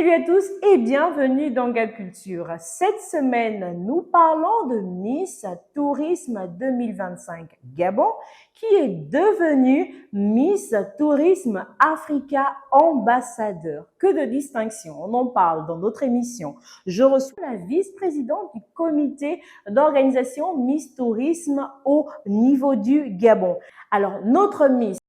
Speaker 7: Salut à tous et bienvenue dans Gab Culture. Cette semaine, nous parlons de Miss Tourisme 2025 Gabon qui est devenue Miss Tourisme Africa Ambassadeur. Que de distinction, on en parle dans notre émission. Je reçois la vice-présidente du comité d'organisation Miss Tourisme au niveau du Gabon. Alors, notre Miss